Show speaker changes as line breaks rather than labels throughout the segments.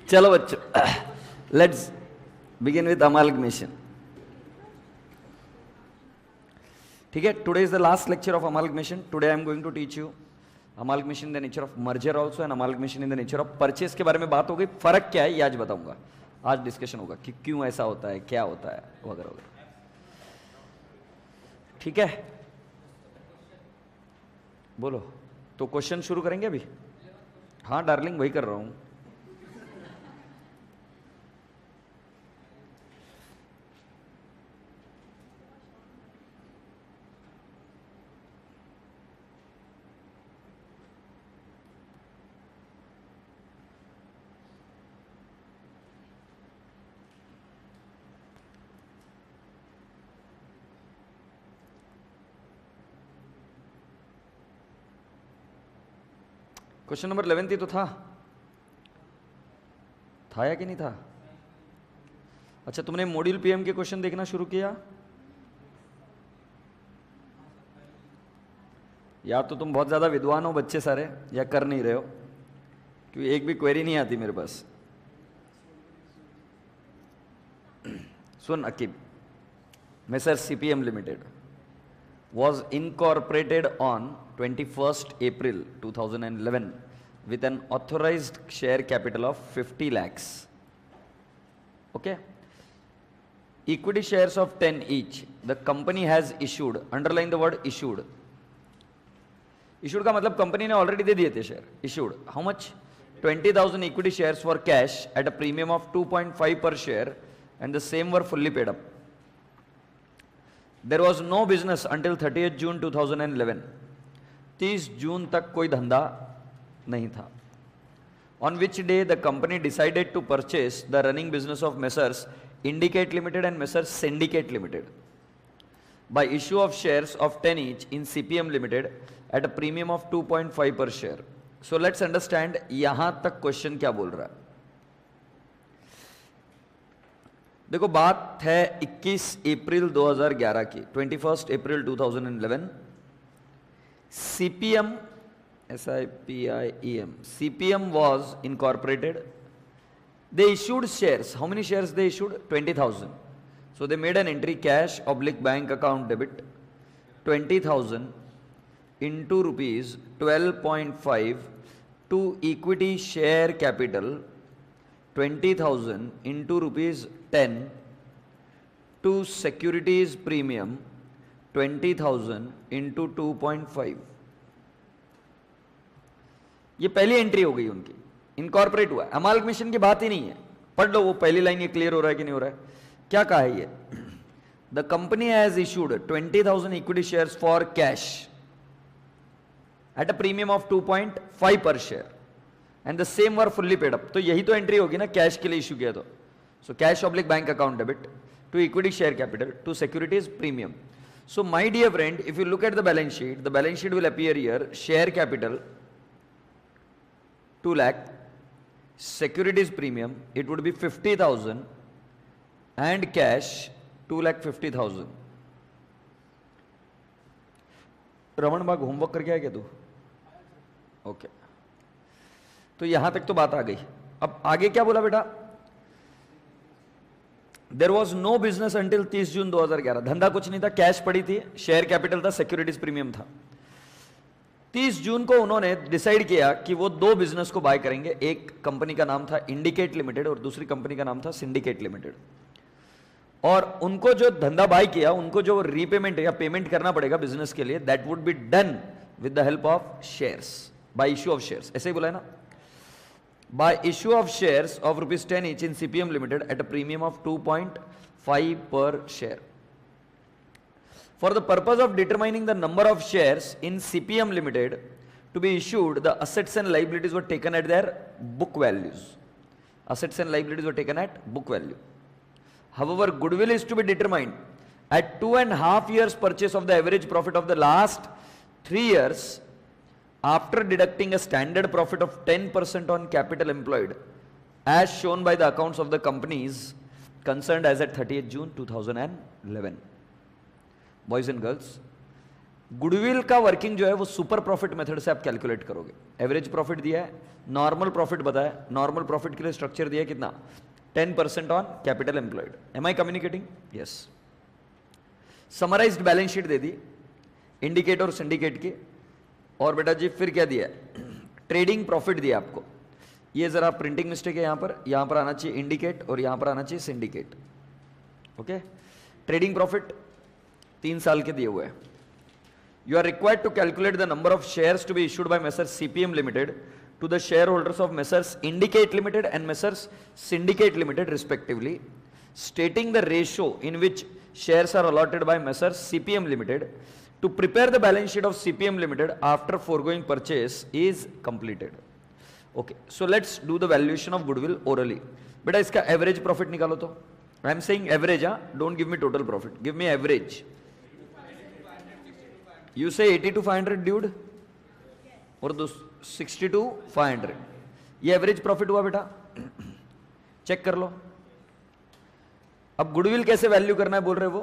चलो बच्चों, let's begin with amalgamation. ठीक है, today is the last lecture of amalgamation. Today I am going to teach you amalgamation in the nature of merger also and amalgamation in the nature of purchase. के बारे में बात हो गई, फर्क क्या है ये आज बताऊंगा. आज डिस्कशन होगा कि क्यों ऐसा होता है, क्या होता है, वगैरह वगैरह. ठीक है, बोलो. तो क्वेश्चन शुरू करेंगे अभी. हाँ डार्लिंग, वही कर रहा हूं. क्वेश्चन नंबर 11 ही तो था या कि नहीं था? अच्छा, तुमने मॉड्यूल पीएम के क्वेश्चन देखना शुरू किया? या तो तुम बहुत ज्यादा विद्वान हो बच्चे सारे, या कर नहीं रहे हो, क्योंकि एक भी क्वेरी नहीं आती मेरे पास. सुन Aqib, messrs CPM limited was incorporated on 21st April 2011 with an authorized share capital of 50 lakhs. Okay. Equity shares of 10 each. The company has issued, underline the word issued. Issued का मतलब कंपनी ने already दे दिए थे share. Issued how much? 20,000 equity shares for cash at a premium of 2.5 per share, and the same were fully paid up. There was no business until 30th June 2011. 30 जून तक कोई धंधा नहीं था. On which day the company decided to purchase the running business of Messrs Indicate Limited and Messrs Syndicate Limited by issue of shares of 10 each in CPM Limited at a premium of 2.5 per share. So let's understand यहां तक question क्या बोल रहा है. देखो, बात है 21 अप्रैल 2011 की. 21 अप्रैल 2011 CPM, SIPIEM, CPM was incorporated. They issued shares. How many shares they issued? 20,000. So they made an entry, cash / bank account debit 20,000 into rupees 12.5 to equity share capital 20,000 into rupees 10 to securities premium 20,000 into 2.5. ये पहली entry हो गई उनकी. Incorporate हुआ. Amalgamation की बात ही नहीं है. पढ़ लो वो पहली लाइन. ये क्लियर हो रहा है कि नहीं हो रहा है? क्या कहा है ये? The company has issued 20,000 equity shares for cash at a premium of 2.5 पर share and the same were fully paid up. तो यही तो एंट्री होगी ना, कैश के लिए इशू किया तो. So cash / bank account debit to equity share capital to securities premium. So my dear friend, if you look at the balance sheet will appear here. Share capital 2 lakh, securities premium it would be 50,000 and cash 2,50,000. Raman Bagh homework करके आया क्या तू? Okay. तो यहां तक तो बात आ गई. अब आगे क्या बोला बेटा? There was no business until 30 June 2011. धंधा कुछ नहीं था, कैश पड़ी थी, शेयर कैपिटल था, सिक्योरिटीज प्रीमियम था. 30 जून को उन्होंने डिसाइड किया कि वो दो बिजनेस को बाय करेंगे. एक कंपनी का नाम था इंडिकेट लिमिटेड और दूसरी कंपनी का नाम था सिंडिकेट लिमिटेड. और उनको जो धंधा बाय किया, उनको जो रीपेमेंट या पेमेंट करना पड़ेगा बिजनेस के लिए, that would be done with the help of shares, bye issue of shares. ऐसे ही बोला है ना? By issue of shares of rupees 10 each in CPM Limited at a premium of 2.5 per share. For the purpose of determining the number of shares in CPM Limited to be issued, the assets and liabilities were taken at their book values. Assets and liabilities were taken at book value. However, goodwill is to be determined at 2.5 years purchase of the average profit of the last 3 years after deducting a standard profit of 10% on capital employed as shown by the accounts of the companies concerned as at 30th June 2011. Boys and girls, goodwill का working जो है वो super profit method से आप calculate करोगे। Average profit दिया है, normal profit बताया, नॉर्मल प्रॉफिट के लिए स्ट्रक्चर दिया है कितना, 10% on capital employed. Am I communicating? Yes. Summarised balance sheet दे दी इंडिकेट और सिंडिकेट के, और बेटा जी फिर क्या दिया, ट्रेडिंग प्रॉफिट दिया आपको। ये जरा प्रिंटिंग मिस्टेक है, यहां पर आना चाहिए इंडिकेट और यहां पर आना चाहिए सिंडिकेट। ओके, ट्रेडिंग प्रॉफिट 3 साल के दिए हुए हैं। You are required to calculate the number of shares to be issued by Messrs CPM Limited to the shareholders of Messrs Indicate Limited and Messrs Syndicate Limited respectively, stating the ratio in which shares are allotted by Messrs CPM Limited to prepare the balance sheet of CPM Limited after foregoing purchase is completed. Okay, so let's do the valuation of goodwill orally. बेटा इसका average profit निकालो तो। I am saying average, don't give me total profit, give me average. You say 80 to 500 dude, और 60 to 500, ये average profit हुआ बेटा, check कर लो। अब गुडविल कैसे वैल्यू करना है बोल रहे वो,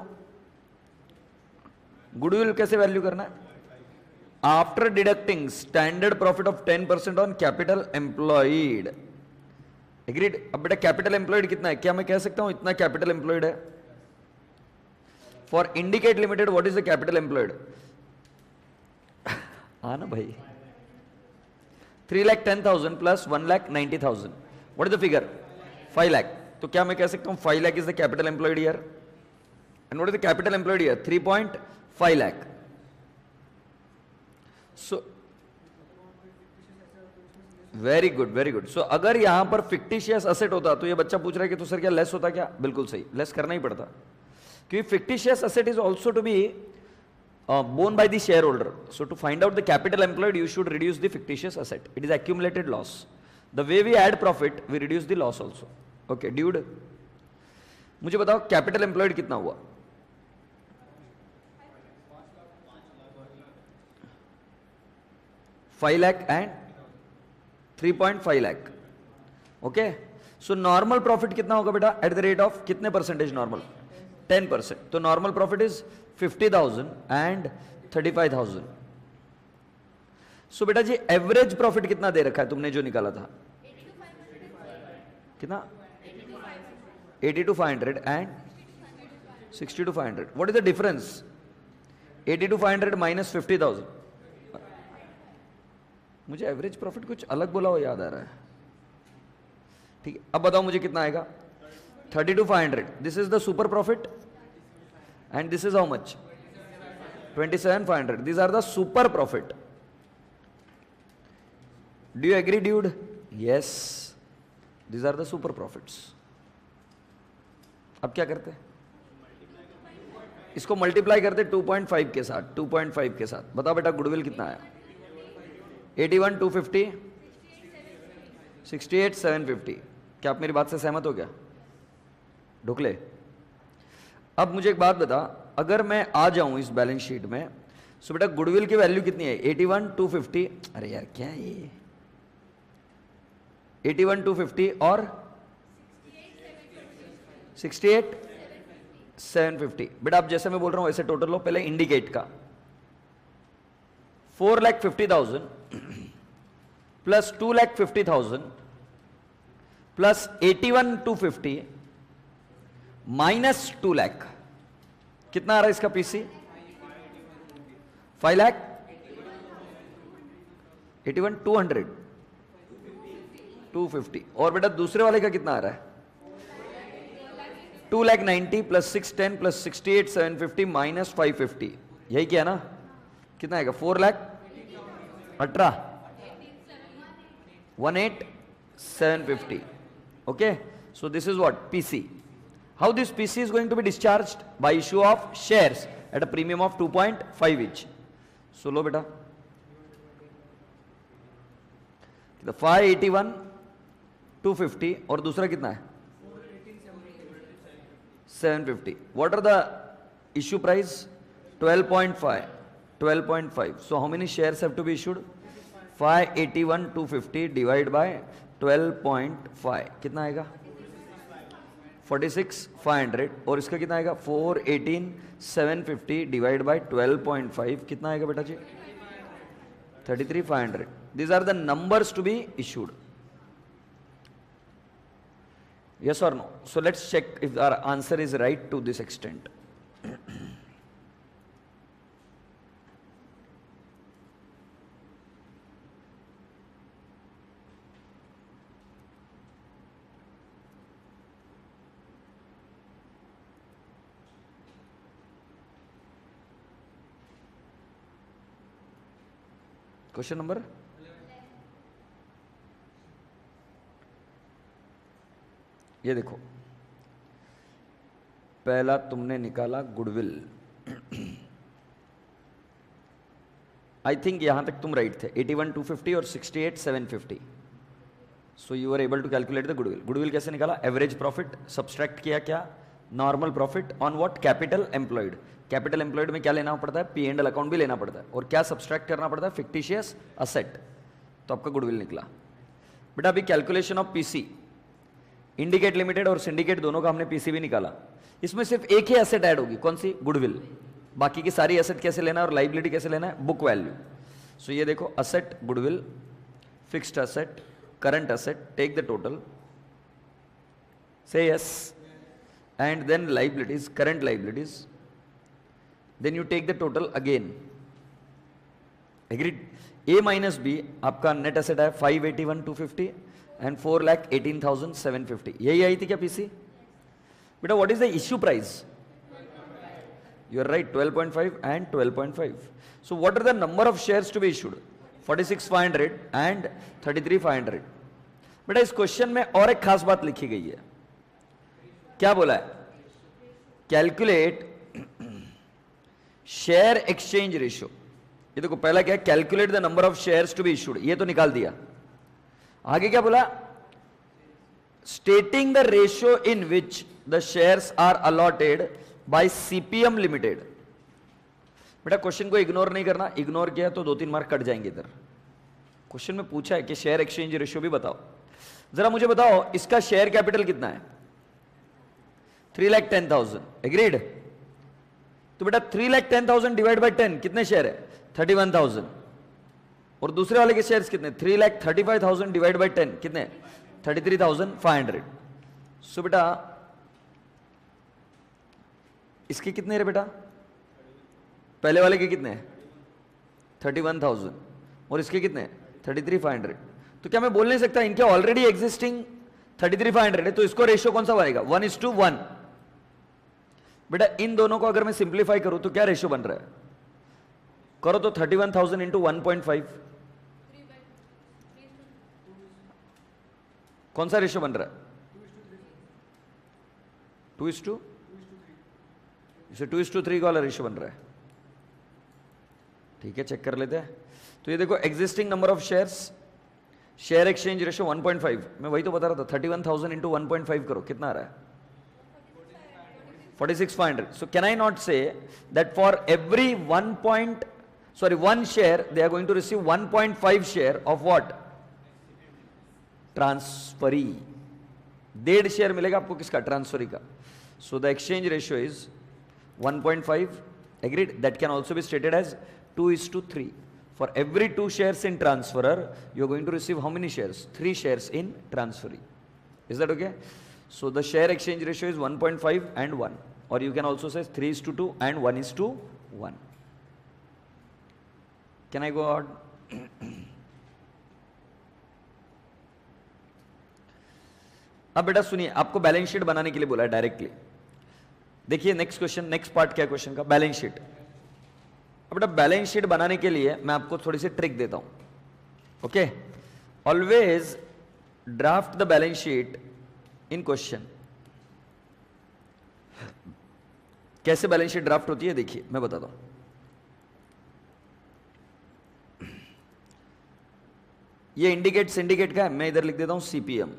गुडविल कैसे वैल्यू करना है, after deducting standard profit of 10% on capital employed. Agreed? अब बेटा कैपिटल एम्प्लॉयड कितना है, क्या मैं कह सकता हूं इतना कैपिटल एम्प्लॉयड है? For indicate limited what is the capital employed? हाँ ना भाई, 3,10,000 plus 1,90,000, what is the figure? 5 lakh. तो क्या मैं कह सकता हूं 5 lakh is the capital employed year, and what is the capital employed year? 3.5 lakh. So very good, very good. So अगर यहां पर फिक्टिशियस असेट होता तो ये बच्चा पूछ रहा है कि तो सर क्या लेस होता क्या? बिल्कुल सही, लेस करना ही पड़ता, क्योंकि fictitious asset is also to be borne by the shareholder. So to find out the capital employed, you should reduce the fictitious asset. It is accumulated loss. The way we add profit, we reduce the loss also. Okay, dude, मुझे बताओ capital employed कितना हुआ? 5 lakh and 3.5 lakh. Okay, so normal profit कितना होगा बेटा? At the rate of कितने percentage normal? 10%. तो normal profit is 50,000 and 35,000. सो बेटा जी एवरेज प्रॉफिट कितना दे रखा है तुमने जो निकाला था? कितना? 80 to 500 and 60 to 500. What is the difference? 80 to 500 minus 50,000। मुझे एवरेज प्रॉफिट कुछ अलग बोला हो याद आ रहा है। ठीक है, अब बताओ मुझे कितना आएगा? 30 to 500. This is the super profit and this is how much? 27,500. These are the super profit. Do you agree, dude? Yes, these are the super profits. अब क्या करते? इसको मल्टीप्लाई करते 2.5 के साथ, 2.5 के साथ। बताओ बेटा गुडविल कितना है? 81 250, 68 750। क्या आप मेरी बात से सहमत हो? क्या ढुकले? अब मुझे एक बात बता, अगर मैं आ जाऊं इस बैलेंस शीट में, सो बेटा गुडविल की वैल्यू कितनी है? 81 250, अरे यार क्या है ये, 81 250 और 68 750। बेटा अब जैसे मैं बोल रहा हूं वैसे टोटल लो। पहले इंडिकेट का 4,50,000 प्लस 2,50,000 प्लस 81 250 माइनस 2 लाख, कितना आ रहा है इसका पीसी? 5 लाख 81 200 250। और बेटा दूसरे वाले का कितना आ रहा है? 2,90,000 प्लस 610 प्लस 68 750 माइनस 550। यही क्या ना? कितना आएगा? 4,18 18,750। Okay, so this is what? PC. How this PC is going to be discharged? By issue of shares at a premium of 2.5 each. So लो बेटा, 581 250 और दूसरा कितना है? 750. What are the issue price? 12.5. 12.5. So how many shares have to be issued? 581 250 divided by 12.5 कितना आएगा? 46,500 और इसका कितना आएगा 418,750 डिवाइड बाय 12.5 कितना आएगा बेटा जी 33,500. These are the numbers to be issued. Yes or no? So let's check if our answer is right to this extent. Question number ये देखो, पहला तुमने निकाला गुडविल. आई थिंक यहां तक तुम राइट थे. 81,250 और 68,750. So you are able to calculate the goodwill. Goodwill कैसे निकाला? एवरेज प्रॉफिट सब्सट्रैक्ट किया क्या? Normal profit on what? Capital employed. Capital employed में क्या लेना पड़ता है? पी एंड एल अकाउंट भी लेना पड़ता है. और क्या सब्सट्रैक्ट करना पड़ता है? Fictitious asset. तो आपका गुडविल निकला. बेटा अभी calculation of PC, indicate limited और सिंडिकेट दोनों का हमने पीसी भी निकाला. इसमें सिर्फ एक ही एसेट ऐड होगी. कौन सी? गुडविल. बाकी की सारी एसेट कैसे लेना है और लाइबिलिटी कैसे लेना है? Book value. सो ये देखो, asset, goodwill, fixed asset, current asset, take the total, से yes, and then liabilities, current liabilities, then you take the total again. Agreed? A minus B आपका नेट एसेट है 581,250 and 4,18,750. यही आई थी क्या PC? बेटा what is the issue price? You are right, 12.5 and 12.5. So what are the number of shares to be issued? 46,500 and 33,500. बेटा इस question में और एक खास बात लिखी गई है. क्या बोला है? Calculate share exchange ratio. ये देखो पहला क्या है? Calculate the number of shares to be issued. ये तो निकाल दिया. आगे क्या बोला? Stating the ratio in which the shares are allotted by CPM limited. बेटा क्वेश्चन को इग्नोर नहीं करना. इग्नोर किया तो 2-3 मार्क कट जाएंगे इधर. क्वेश्चन में पूछा है कि शेयर एक्सचेंज रेशियो भी बताओ. जरा मुझे बताओ इसका शेयर कैपिटल कितना है? 3,10,000. एग्रीड? तो बेटा 3,10,000 डिवाइड बाय 10 कितने शेयर है? 31,000. और दूसरे वाले के शेयर्स कितने? 3,35,000 डिवाइड बाय 10 कितने? 33,500. सो बेटा इसके कितने रे बेटा? पहले वाले के कितने? 31,000. और इसके कितने? 33,500. तो क्या मैं बोल नहीं सकता इनके ऑलरेडी एग्जिस्टिंग 33,500 है तो इसको रेशियो कौन सा बनेगा? 1:1. बेटा इन दोनों को अगर मैं सिंप्लीफाई करूं तो क्या रेशियो बन रहा है? करो तो 31,000 इंटू 1.5. कौन सा रेशियो बन रहा है? 2:2. इसे 2:3 का वाला रेशियो बन रहा है. ठीक है, चेक कर लेते हैं. तो ये देखो existing number of shares, share exchange ratio 1.5. मैं वही तो बता रहा था. 31,000 इंटू 1.5 करो, कितना आ रहा है? 46,500. So can I not say that for every one share they are going to receive 1.5 share of what? Transferee. 1.5 share मिलेगा आपको किसका? ट्रांसफरी का. So the exchange ratio is 1.5. Agreed? That can also be stated as 2:3. For every 2 shares in transferor, you are going to receive how many shares? 3 shares in transferee. Is that okay? So the share exchange ratio is 1.5 and 1. Or you can also say 3:2 and 1:1. Can I go on? अब बेटा सुनिए, आपको balance sheet बनाने के लिए बोला है directly. देखिए नेक्स्ट क्वेश्चन, नेक्स्ट पार्ट क्या क्वेश्चन का? Balance sheet. अब बेटा बैलेंस शीट बनाने के लिए मैं आपको थोड़ी सी ट्रिक देता हूं. Okay, always draft the balance sheet in question. कैसे बैलेंस शीट ड्राफ्ट होती है देखिए, मैं बताता हूं. ये इंडिकेट सिंडिकेट का है, मैं इधर लिख देता हूं सीपीएम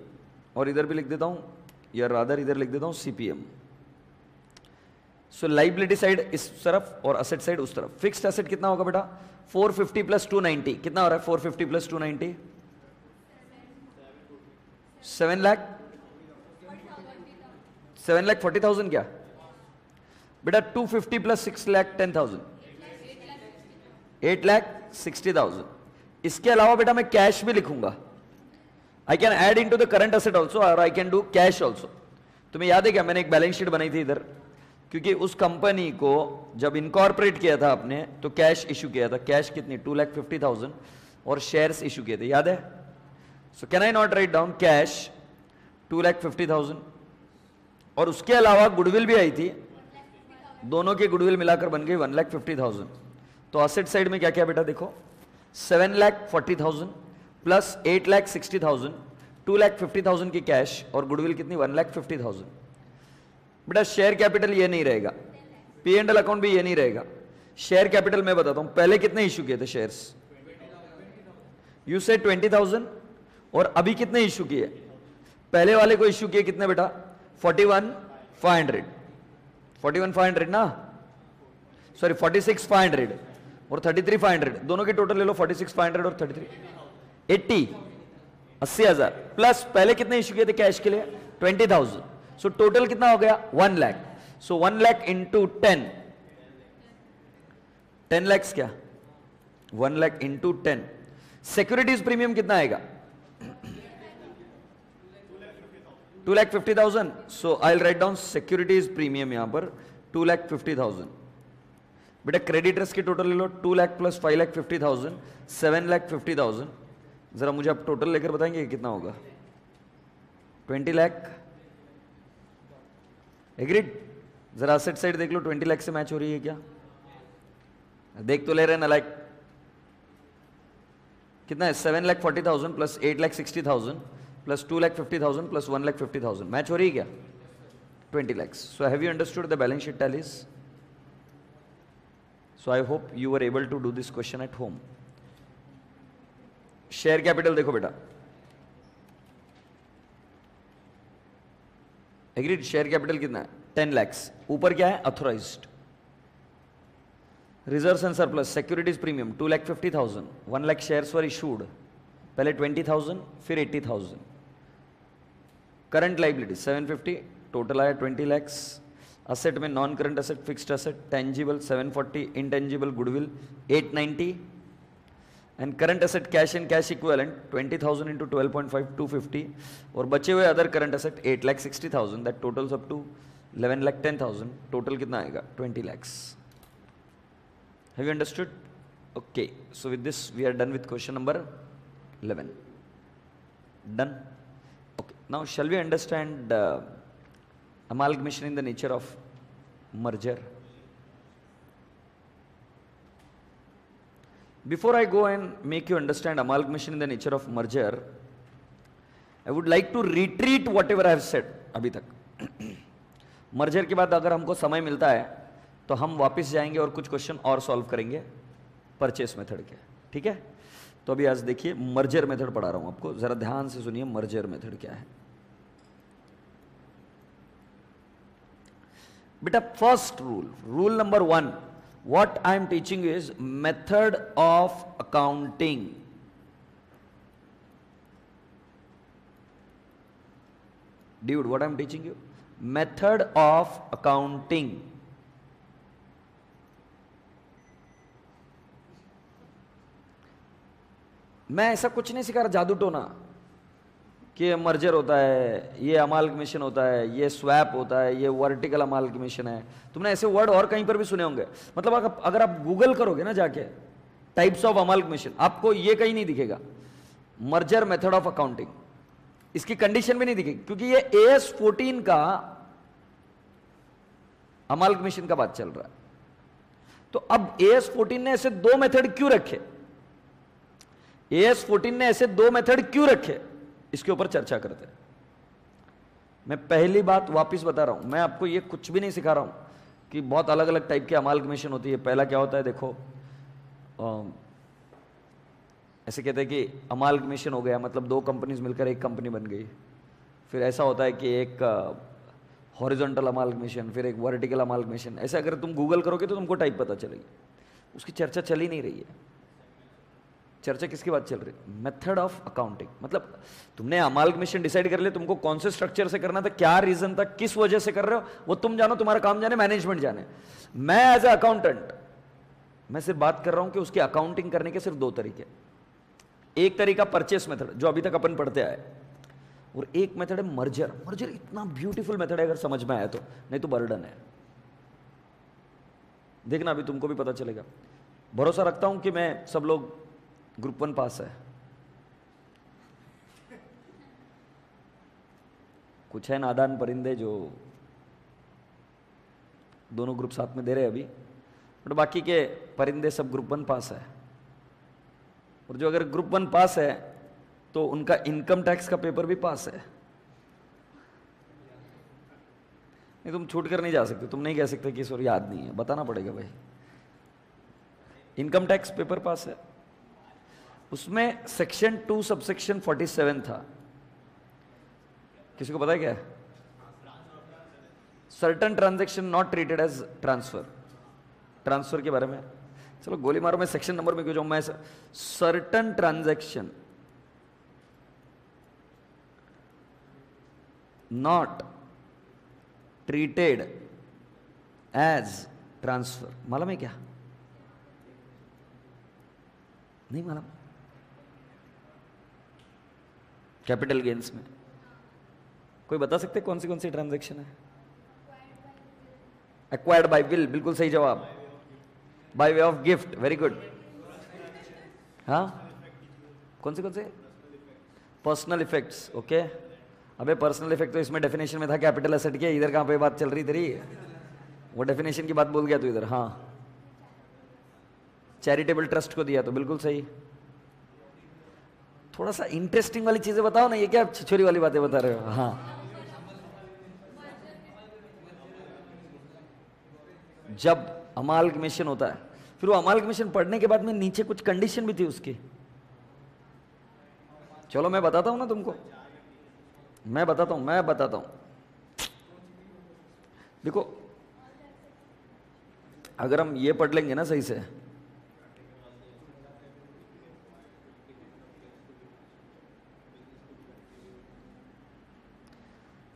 और इधर भी लिख देता हूं, या रादर इधर लिख देता हूं सीपीएम. सो लाइबिलिटी साइड इस तरफ और असेट साइड उस तरफ. फिक्स्ड असेट कितना होगा बेटा? 450 प्लस 290. कितना हो रहा है 450 प्लस 290? 7 लाख. 7,40,000 क्या बेटा? 250 प्लस 6,10,000, 8,60,000। इसके अलावा बेटा मैं कैश भी लिखूंगा। I can add into the current asset also और I can do cash also. तुम्हें याद है क्या, मैंने एक बैलेंस शीट बनाई थी इधर, क्योंकि उस कंपनी को जब इनकॉर्पोरेट किया था आपने तो कैश इशू किया था। कैश कितनी? 2,50,000 और शेयर्स इशू किए थे, याद है? So can I not write down cash 2,50,000? और उसके अलावा गुडविल भी आई थी, दोनों की गुडविल मिलाकर बन गई 1,50,000। तो असेट साइड में क्या क्या बेटा देखो, 7,40,000 प्लस 8,60,000, 2,50,000 की कैश और गुडविल कितनी? 1,50,000। बेटा शेयर कैपिटल ये नहीं रहेगा, पी एंड एल अकाउंट भी ये नहीं रहेगा। शेयर कैपिटल मैं बताता हूं, पहले कितने इशू किए थे शेयर्स? यू से 20,000 और अभी कितने इशू किए? पहले वाले को इशू किए कितने बेटा? 41,500, 41,500 ना, सॉरी 46,500 और 33,500, दोनों के टोटल ले लो, 46,500 और 33, 80,000 प्लस पहले कितने इशू किए थे कैश के लिए? 20,000। सो टोटल कितना हो गया? 1 लाख। सो 1 लाख इंटू 10, 10 लैक्स क्या? 1 लाख इंटू 10। सिक्योरिटीज प्रीमियम कितना आएगा? 2,50,000। So I will write down securities premium यहां पर 2,50,000। बेटा क्रेडिटर्स की टोटल ले लो, 2 लाख प्लस 5,50,000, 7,50,000। जरा मुझे आप टोटल लेकर बताएंगे कितना होगा? 20 लाख। एग्रीड? जरा असेट साइड देख लो, 20 लाख से मैच हो रही है क्या? देख तो ले रहे हैं ना, लाइक कितना है? 7,40,000 प्लस 8,60,000 प्लस 2,50,000 प्लस 1,50,000, मैच हो रही है क्या? 20 lakhs. So have you understood the balance sheet tallies? So I hope you were able to do this question at home. Share capital देखो बेटा, एग्रीड? शेयर कैपिटल कितना है? 10 lakhs। ऊपर क्या है? Authorised. Reserves and surplus, securities premium 2,50,000, 1 lakh shares were issued, पहले 20,000 फिर 80,000। Current liability 750, total आया 20 lakhs। असेट में non current asset, fixed asset, tangible 740, intangible goodwill 890 and current asset cash and cash equivalent 20,000 into 12.5 250 और बचे हुए other current asset 8,60,000 that totals up to 11,10,000। Total कितना आएगा? 20 lakhs। Have you understood? Okay, so with this we are done with question number 11. Done? Okay, now shall we understand amalgamation in the nature of merger? Before I go and make you understand amalgamation in the nature of merger, I would like to retreat whatever I have said अभी तक। Merger के बाद अगर हमको समय मिलता है तो हम वापस जाएंगे और कुछ क्वेश्चन और सॉल्व करेंगे परचेस मेथड के, ठीक है? तो अभी आज देखिए मर्जर मेथड पढ़ा रहा हूं आपको, जरा ध्यान से सुनिए मर्जर मेथड क्या है। बेटा first rule number 1, what I am teaching you is method of accounting. Dude, what I am teaching you? Method of accounting. मैं ऐसा कुछ नहीं सिखा रहा जादू टोना कि ये मर्जर होता है, ये अमाल्गमेशन होता है, ये स्वैप होता है, ये वर्टिकल अमाल्गमेशन है। तुमने ऐसे वर्ड और कहीं पर भी सुने होंगे। मतलब अगर आप गूगल करोगे ना जाके टाइप्स ऑफ अमाल्गमेशन, आपको ये कहीं नहीं दिखेगा मर्जर मेथड ऑफ अकाउंटिंग। इसकी कंडीशन भी नहीं दिखेगी क्योंकि ये AS 14 का अमाल्गमेशन का बात चल रहा है। तो अब AS 14 ने ऐसे दो मेथड क्यों रखे? AS 14 ने ऐसे दो मेथड क्यों रखे, इसके ऊपर चर्चा करते हैं। मैं पहली बात वापस बता रहा हूं, मैं आपको ये कुछ भी नहीं सिखा रहा हूं कि बहुत अलग अलग टाइप की अमाल्गमेशन होती है। पहला क्या होता है देखो, ऐसे कहते हैं कि अमाल्गमेशन हो गया मतलब दो कंपनीज मिलकर एक कंपनी बन गई। फिर ऐसा होता है कि एक हॉरिजॉन्टल अमाल्गमेशन, फिर एक वर्टिकल अमाल्गमेशन। ऐसे अगर तुम गूगल करोगे तो तुमको टाइप पता चलेगी। उसकी चर्चा चल ही नहीं रही है। चर्चा किसकी बात चल रही? Method of accounting. मतलब तुमने अमाल्गमेशन डिसाइड कर लिया, तुमको कौन से स्ट्रक्चर से करना था, क्या रीजन था, किस वजह से कर रहे हो, वो तुम जानो, तुम्हारा काम जाने, मैनेजमेंट जाने। मैं एज ए अकाउंटेंट मैं सिर्फ बात कर रहा हूं कि उसकी अकाउंटिंग करने के सिर्फ दो तरीके। एक तरीका परचेस मेथड, जो अभी तक अपन पढ़ते आए, और एक मेथड है मर्जर। मर्जर इतना ब्यूटीफुल मेथड है, अगर समझ में आया तो, नहीं तो बर्डन है। देखना अभी तुमको भी पता चलेगा। भरोसा रखता हूं कि मैं सब लोग ग्रुप 1 पास है। कुछ है नादान परिंदे जो दोनों ग्रुप साथ में दे रहे हैं अभी, बट बाकी के परिंदे सब ग्रुप 1 पास है। और जो अगर ग्रुप 1 पास है तो उनका इनकम टैक्स का पेपर भी पास है। नहीं, तुम छूट कर नहीं जा सकते, तुम नहीं कह सकते कि सॉरी याद नहीं है, बताना पड़ेगा भाई। इनकम टैक्स पेपर पास है, उसमें सेक्शन 2 सबसेक्शन 47 था। किसी को पता है क्या? Certain transaction not treated as transfer. Transfer के बारे में चलो गोली मारो, मैं सेक्शन नंबर में क्यों जाऊं। मैं certain transaction not treated as transfer, मालूम है क्या? नहीं मालूम? कैपिटल गेन्स में कोई बता सकते कौन सी ट्रांजैक्शन है? एक्वायर्ड बाय विल, बिल्कुल सही जवाब। Bye way of gift, very good. हाँ, कौन से? Personal effects, okay. अबे पर्सनल इफेक्ट तो इसमें डेफिनेशन में था कैपिटल एसेट के, इधर कहां पे बात चल रही तेरी? वो डेफिनेशन की बात भूल गया तू इधर। हाँ, चैरिटेबल ट्रस्ट को दिया तो बिल्कुल सही। थोड़ा सा इंटरेस्टिंग वाली चीजें बताओ ना, ये क्या छिछोरी वाली बातें बता रहे हो? हाँ, जब अमाल्गमेशन होता है, फिर वो अमाल्गमेशन पढ़ने के बाद में नीचे कुछ कंडीशन भी थी उसकी। चलो मैं बताता हूं ना तुमको, मैं बताता हूं। देखो, अगर हम ये पढ़ लेंगे ना सही से,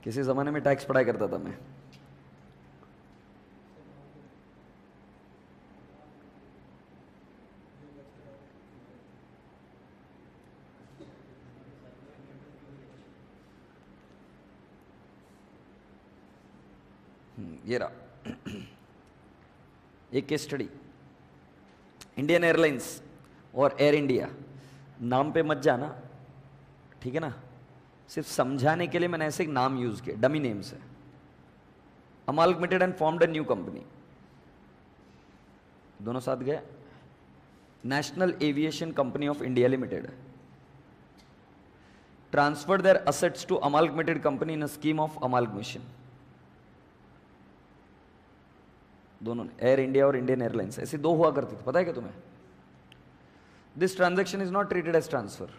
किसी जमाने में टैक्स पढ़ाई करता था मैं। ये रहा एक केस स्टडी। इंडियन एयरलाइंस और एयर इंडिया, नाम पे मत जाना, ठीक है ना? सिर्फ समझाने के लिए मैंने ऐसे एक नाम यूज किया, डमी नेम से। Amalgamated and formed a new company, दोनों साथ गए। National Aviation Company of India Limited transferred their assets to amalgamated company in a scheme of amalgamation. दोनों ने, एयर इंडिया और इंडियन एयरलाइंस, ऐसे दो हुआ करती थी, पता है क्या तुम्हें? This transaction is not treated as transfer.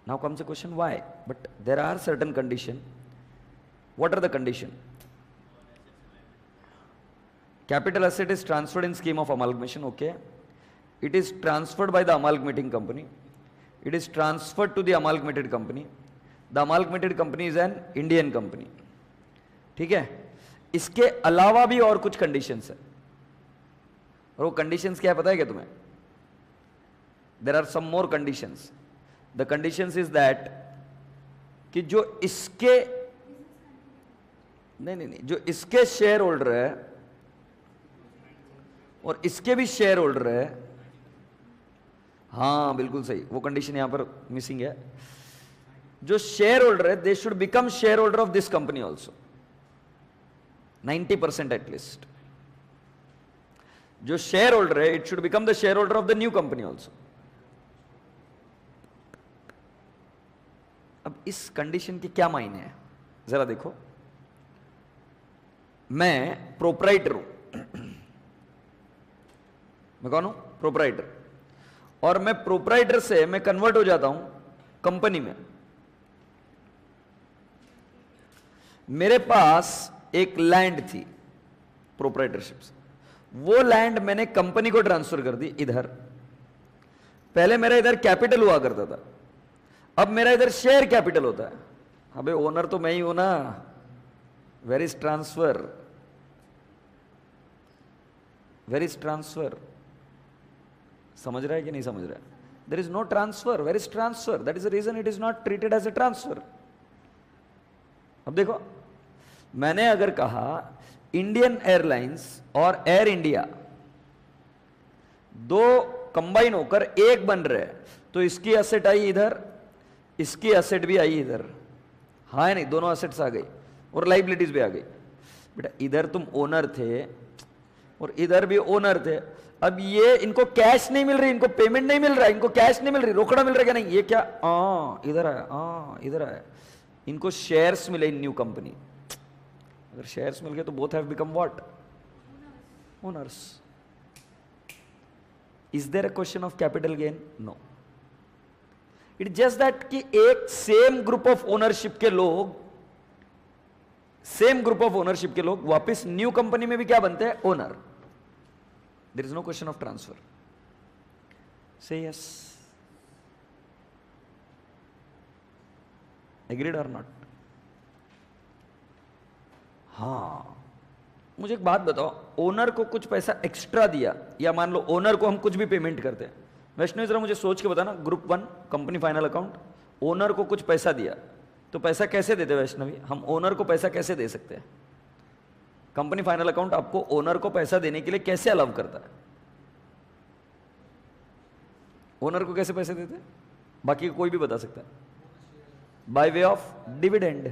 Now comes the question why, but there are certain condition. What are the condition? Capital asset is transferred in scheme of amalgamation, okay. It is transferred by the amalgamating company, it is transferred to the amalgamated company, the amalgamated company is an Indian company, ठीक है। इसके अलावा भी और कुछ conditions है, और वो कंडीशंस क्या है पता है क्या तुम्हें? There are some more conditions. The conditions is that कि जो इसके नहीं, जो इसके शेयर होल्डर है और इसके भी शेयर होल्डर है, हाँ बिल्कुल सही, वो कंडीशन यहां पर मिसिंग है। जो शेयर होल्डर है, they should become share holder of this company also, 90% at least. जो शेयर होल्डर है, it should become the share holder of the new company also. अब इस कंडीशन के क्या मायने हैं जरा देखो। मैं प्रोप्राइटर हूं, मैं कौन हूं? प्रोप्राइटर। और मैं प्रोप्राइटर से मैं कन्वर्ट हो जाता हूं कंपनी में। मेरे पास एक लैंड थी प्रोप्राइटरशिप से, वो लैंड मैंने कंपनी को ट्रांसफर कर दी इधर। पहले मेरा इधर कैपिटल हुआ करता था, अब मेरा इधर शेयर कैपिटल होता है। अबे ओनर तो मैं ही हूं ना। Where is transfer? Where is transfer? समझ रहा है कि नहीं समझ रहा है? There is no transfer. Where is transfer? That is the reason it is not treated as a transfer. अब देखो, मैंने अगर कहा इंडियन एयरलाइंस और एयर इंडिया दो कंबाइन होकर एक बन रहे, तो इसकी एसेट आई इधर, इसकी एसेट भी आई इधर। हाँ है नहीं? दोनों एसेट्स आ गई और लाइबिलिटीज भी आ गई। बेटा इधर तुम ओनर थे और इधर भी ओनर थे। अब ये इनको कैश नहीं मिल रही, इनको पेमेंट नहीं मिल रहा, इनको कैश नहीं मिल रही, रोकड़ा मिल रहा क्या? नहीं। ये क्या? इधर आया, इधर आया। इनको शेयर्स मिले इन न्यू कंपनी। अगर शेयर्स मिल गए तो both have become what? Owners. Is there a question of capital gain? No. It just that कि एक सेम ग्रुप ऑफ ओनरशिप के लोग, सेम ग्रुप ऑफ ओनरशिप के लोग वापस न्यू कंपनी में भी क्या बनते हैं? Owner. There is no question of transfer. Say yes. Agreed और नॉट? हाँ। मुझे एक बात बताओ, ओनर को कुछ पैसा एक्स्ट्रा दिया, या मान लो ओनर को हम कुछ भी पेमेंट करते हैं। वैष्णव जरा मुझे सोच के बताना, group 1 company final account, owner को कुछ पैसा दिया, तो पैसा कैसे देते वैष्णवी? हम ओनर को पैसा कैसे दे सकते हैं? कंपनी फाइनल अकाउंट आपको ओनर को पैसा देने के लिए कैसे अलाउ करता है? ओनर को कैसे पैसे देते हैं? बाकी कोई भी बता सकता है। By way of dividend.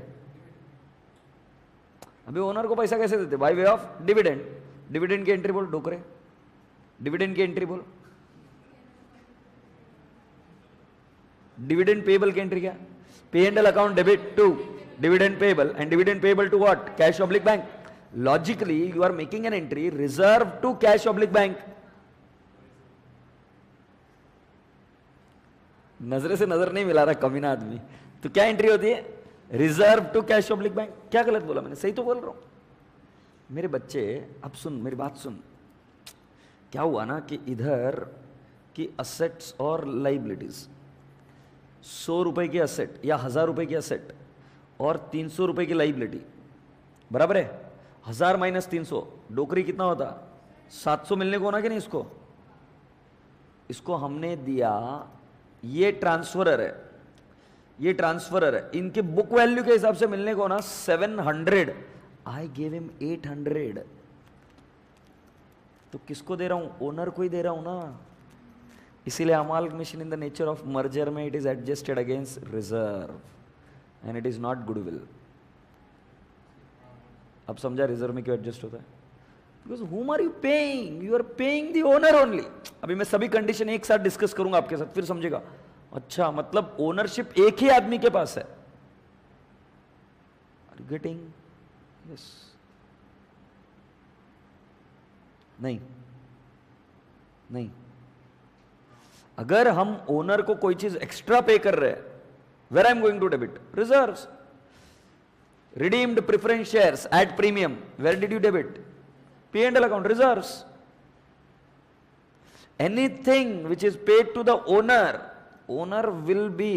अभी ओनर को पैसा कैसे देते? By way of dividend. Dividend की एंट्री बोल डोकरे, डिविडेंड की एंट्री बोल। डिविडेंड पेबल की एंट्री क्या? P and L account debit to dividend payable, and dividend payable to what? Cash oblique bank. Logically you are making an entry reserve to cash oblique bank. नजरे से नजर नहीं मिला रहा कमीना आदमी। तो क्या एंट्री होती है? Reserve to cash oblique bank. क्या गलत बोला मैंने? सही तो बोल रहा हूं मेरे बच्चे। अब सुन मेरी बात सुन। क्या हुआ ना कि इधर की असेट्स और लाइबिलिटीज, 100 रुपए की असेट या 1000 रुपए की असेट और 300 रुपए की लाइबिलिटी, बराबर है? 1000 माइनस 300 डोकरी कितना होता? 700 मिलने को ना कि नहीं? इसको हमने दिया, ये ट्रांसफरर है, ये ट्रांसफरर है। इनके बुक वैल्यू के हिसाब से मिलने को ना 700, आई गेव हिम 800। तो किसको दे रहा हूं? ओनर को ही दे रहा हूं ना। इसीलिए amalgamation in the nature of merger में it is adjusted against reserve and it is not goodwill. अब समझा रिजर्व में क्यों एडजस्ट होता है? Because whom are you paying? You are paying the owner only. अभी मैं सभी कंडीशन एक साथ डिस्कस करूंगा आपके साथ, फिर समझेगा। अच्छा, मतलब ओनरशिप एक ही आदमी के पास है। Are you getting? यस। नहीं नहीं। अगर हम ओनर को कोई चीज एक्स्ट्रा पे कर रहे हैं, where I am going to debit? Reserves. Redeemed preference shares at premium, where did you debit? P and L account, reserves. Anything which is paid to the owner will be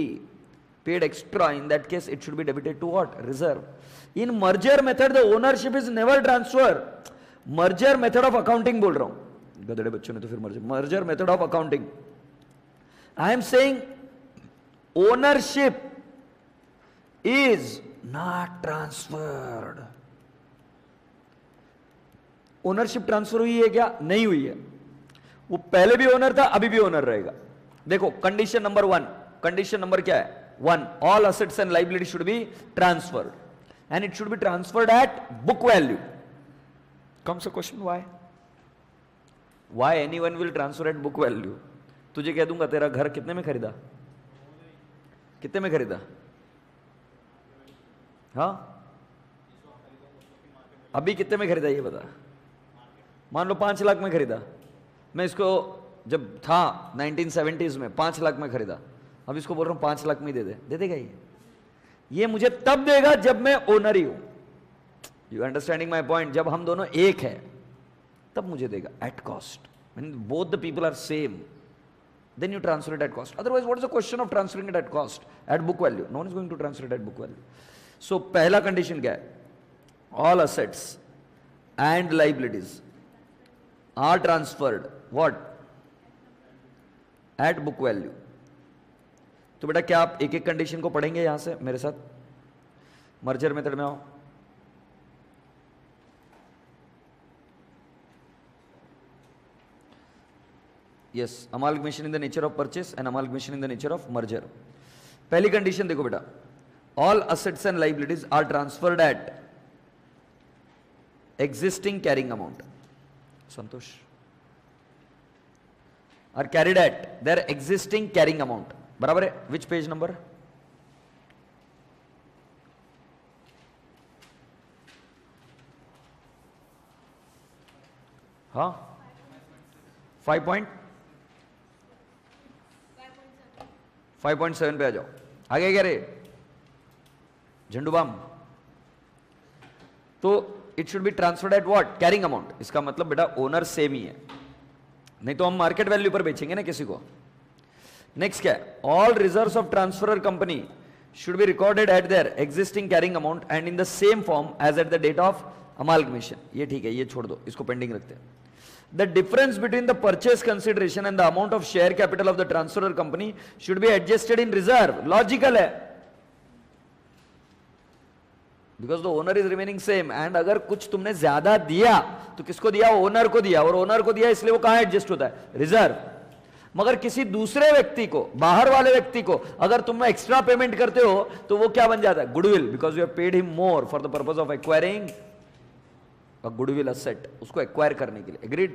paid extra. In that case, it should be debited to what? Reserve. In merger method, the ownership is never transferred. Merger method of accounting बोल रहा हूं। गधड़े बच्चों ने तो फिर merger method of accounting. I am saying ownership is not transferred. Ownership transfer हुई है क्या? नहीं हुई है। वो पहले भी ओनर था, अभी भी ओनर रहेगा। देखो कंडीशन नंबर 1, कंडीशन नंबर क्या है? 1, all assets and liability should be transferred and it should be transferred at book value. Comes a question, why anyone will transfer at book value? तुझे कह दूंगा तेरा घर कितने में खरीदा? कितने में खरीदा? हाँ, अभी कितने में खरीदा ये बता। मान लो 5 लाख में खरीदा। मैं इसको जब था 1970s में 5 लाख में खरीदा, अब इसको बोल रहा हूं 5 लाख में दे दे देगा ये मुझे तब देगा जब मैं ओनर ही हूं। You understanding my point? जब हम दोनों एक है, तब मुझे देगा at cost, both the people are same, then you transfer it at cost. Otherwise, what is the question of transferring it at cost? At book value. No one is going to transfer it at book value. So, पहला condition क्या है? All assets and liabilities are transferred. What? At book value. तो बेटा क्या आप एक एक condition को पढ़ेंगे यहां से मेरे साथ? मर्जर मेथड में आओ. Yes, amalgamation in the nature of purchase and amalgamation in the nature of merger. पहली कंडीशन देखो बेटा, all assets and liabilities are transferred at existing carrying amount. Santosh, are carried at their existing carrying amount. बराबर है? Which page number? हाँ, 5.7 पे आ जाओ. आगे क्या रे झंडू बाम? तो it should be transferred at what? Carrying amount. इसका मतलब बेटा ओनर सेम ही है, नहीं तो हम मार्केट वैल्यू पर बेचेंगे ना किसी को. नेक्स्ट क्या है? All reserves of transferor company should be recorded at their existing carrying amount and in the same form as at the date of amalgamation. ये ठीक है, ये छोड़ दो, इसको पेंडिंग रखते हैं. The difference between the purchase consideration and the amount of share capital of the transferor company should be adjusted in reserve. Logical है, because the owner is remaining same. And अगर कुछ तुमने ज्यादा दिया तो किसको दिया? ओनर को दिया, और ओनर को दिया इसलिए वो कहां एडजस्ट होता है? रिजर्व. मगर किसी दूसरे व्यक्ति को, बाहर वाले व्यक्ति को अगर तुम एक्स्ट्रा पेमेंट करते हो तो वो क्या बन जाता है? Goodwill, because you have paid him more for the purpose of acquiring goodwill asset, उसको एक्वायर करने के लिए. एग्रीड?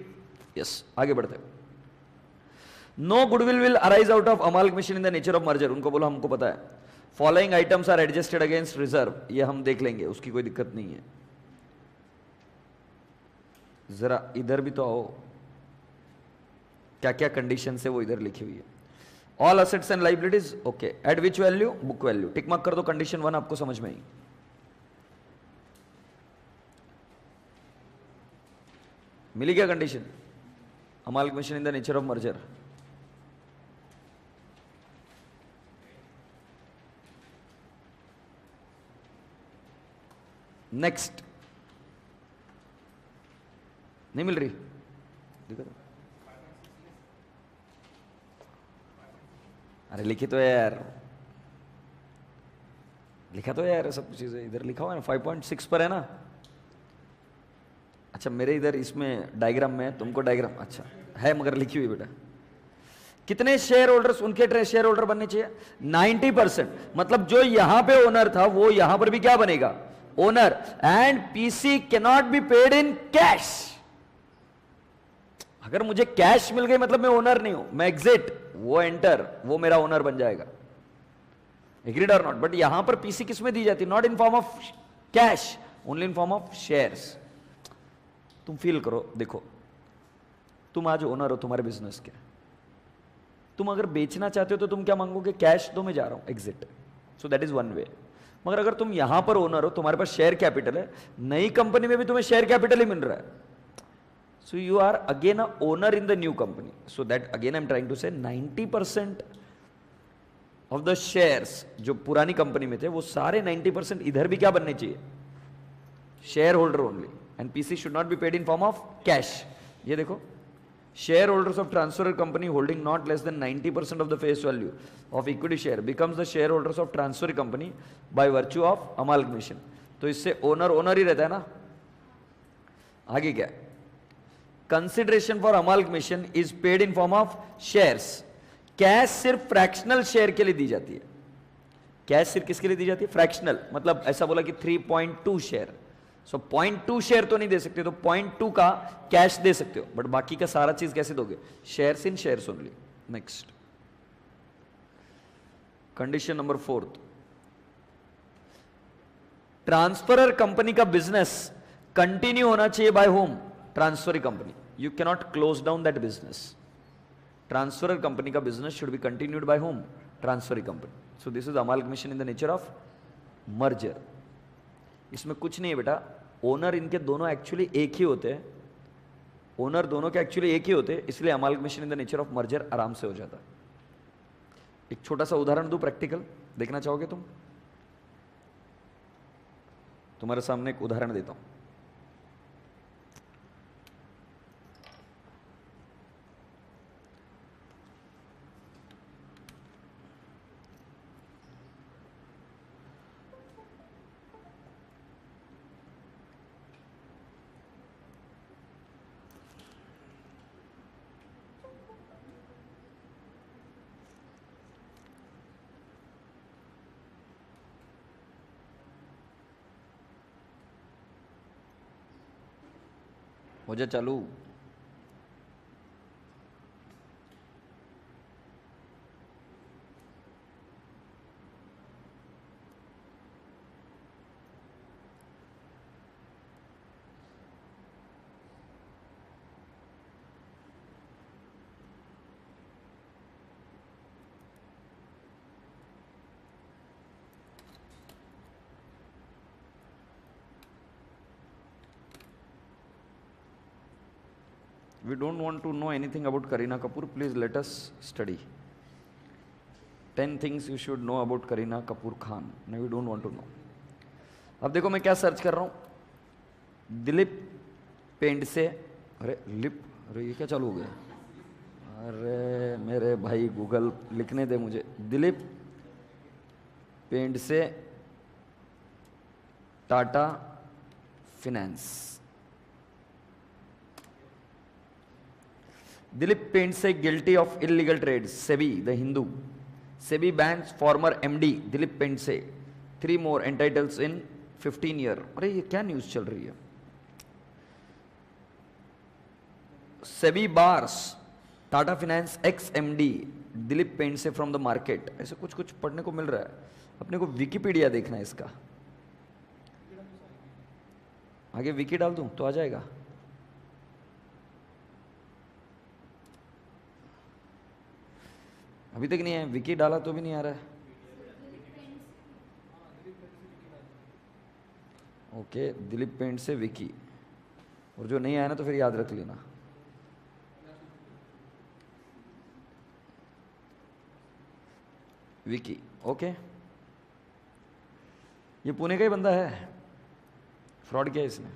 यस. आगे बढ़ते हैं. No goodwill will arise out of amalgamation in the nature of merger. उनको बोलो हमको पता है. Following items are adjusted against reserve. ये हम देख लेंगे, उसकी कोई दिक्कत नहीं है. जरा इधर भी तो आओ, क्या क्या कंडीशन है वो इधर लिखी हुई है. All assets and liabilities, okay. Eight which value? Book value. Tick mark कर दो. कंडीशन 1 आपको समझ में आई. मिली क्या condition? Amalgamation in the nature of merger. Next नहीं मिल रही? देखो तो. अरे लिखी तो है यार, लिखा तो है यार, सब चीजें इधर लिखा हुआ है ना. 5.6 पर है ना? अच्छा, मेरे इधर इसमें डायग्राम में, तुमको डायग्राम अच्छा है मगर लिखी हुई बेटा. कितने शेयर होल्डर्स, उनके शेयर होल्डर बनने चाहिए? 90%. मतलब जो यहां पे ओनर था वो यहां पर भी क्या बनेगा? Owner. And PC can not be paid in cash. अगर मुझे कैश मिल गई मतलब मैं ओनर नहीं हूं, मैं एग्जिट, वो एंटर, वो मेरा ओनर बन जाएगा. एग्रीड और नॉट? बट यहां पर पीसी किस में दी जाती है? Not in form of cash, only in form of shares. तुम फील करो, देखो तुम आज ओनर हो तुम्हारे बिजनेस के, तुम अगर बेचना चाहते हो तो तुम क्या मांगोगे? कैश दो, मैं जा रहा हूं, exit. So that is one way. मगर अगर तुम यहां पर ओनर हो, तुम्हारे पास शेयर कैपिटल है, नई कंपनी में भी तुम्हें शेयर कैपिटल ही मिल रहा है, so you are again a owner in the new company. So that again I am trying to say 90% of the shares जो पुरानी कंपनी में थे वो सारे 90% इधर भी क्या बनने चाहिए? Share holder only. And PC should not be paid in form of cash. ये देखो, share holders of transfer company holding not less than 90% of the face value of equity share becomes the share holders of transfer company by virtue of amalgamation. तो इससे owner owner ही रहता है ना. आगे क्या? Consideration for amalgamation is paid in form of shares. Cash सिर्फ fractional share के लिए दी जाती है. कैश सिर्फ किसके लिए दी जाती है? फ्रैक्शनल. मतलब ऐसा बोला कि 3.2 शेयर. सो 0.2 शेयर तो नहीं दे सकते, तो 0.2 का कैश दे सकते हो, बट बाकी का सारा चीज कैसे दोगे? Shares in shares only. Next condition number 4, transferor company का बिजनेस कंटिन्यू होना चाहिए by whom? Transferring company. You can not close down that business. Transferor company का business should be continued by whom? Transferring company. So this is amalgamation in the nature of merger. इसमें कुछ नहीं है बेटा, owner इनके दोनों actually एक ही होते हैं. ओनर दोनों के एक्चुअली एक ही होते, इसलिए amalgamation in the nature of merger आराम से हो जाता है। एक छोटा सा उदाहरण दूं, प्रैक्टिकल देखना चाहोगे तुम? तुम्हारे सामने एक उदाहरण देता हूं। हो जा चालू। We don't want to know anything about Kareena Kapoor. Please let us study. 10 things you should know about Kareena Kapoor Khan. No, we don't want to know. अब देखो मैं क्या सर्च कर रहा हूं। दिलीप पेंडसे, अरे लिप, अरे ये क्या चालू हो गया? अरे मेरे भाई गूगल लिखने दे मुझे। Dilip Pendse Tata finance. Dilip Pendse guilty of illegal trades. SEBI, The Hindu. SEBI bans former MD Dilip Pendse. 3 more entitles in 15 year. अरे ये क्या न्यूज चल रही है? SEBI bars Tata Finance ex MD Dilip Pendse from the market. ऐसे कुछ कुछ पढ़ने को मिल रहा है। अपने को विकिपीडिया देखना है इसका। आगे विकी डाल दूं तो आ जाएगा। अभी तक नहीं है, विकी डाला तो भी नहीं आ रहा है। ओके, दिलीप पेंट से विकी, और जो नहीं आया ना तो फिर याद रख लेना। विकी, ओके। ये पुणे का ही बंदा है। फ्रॉड किया इसने।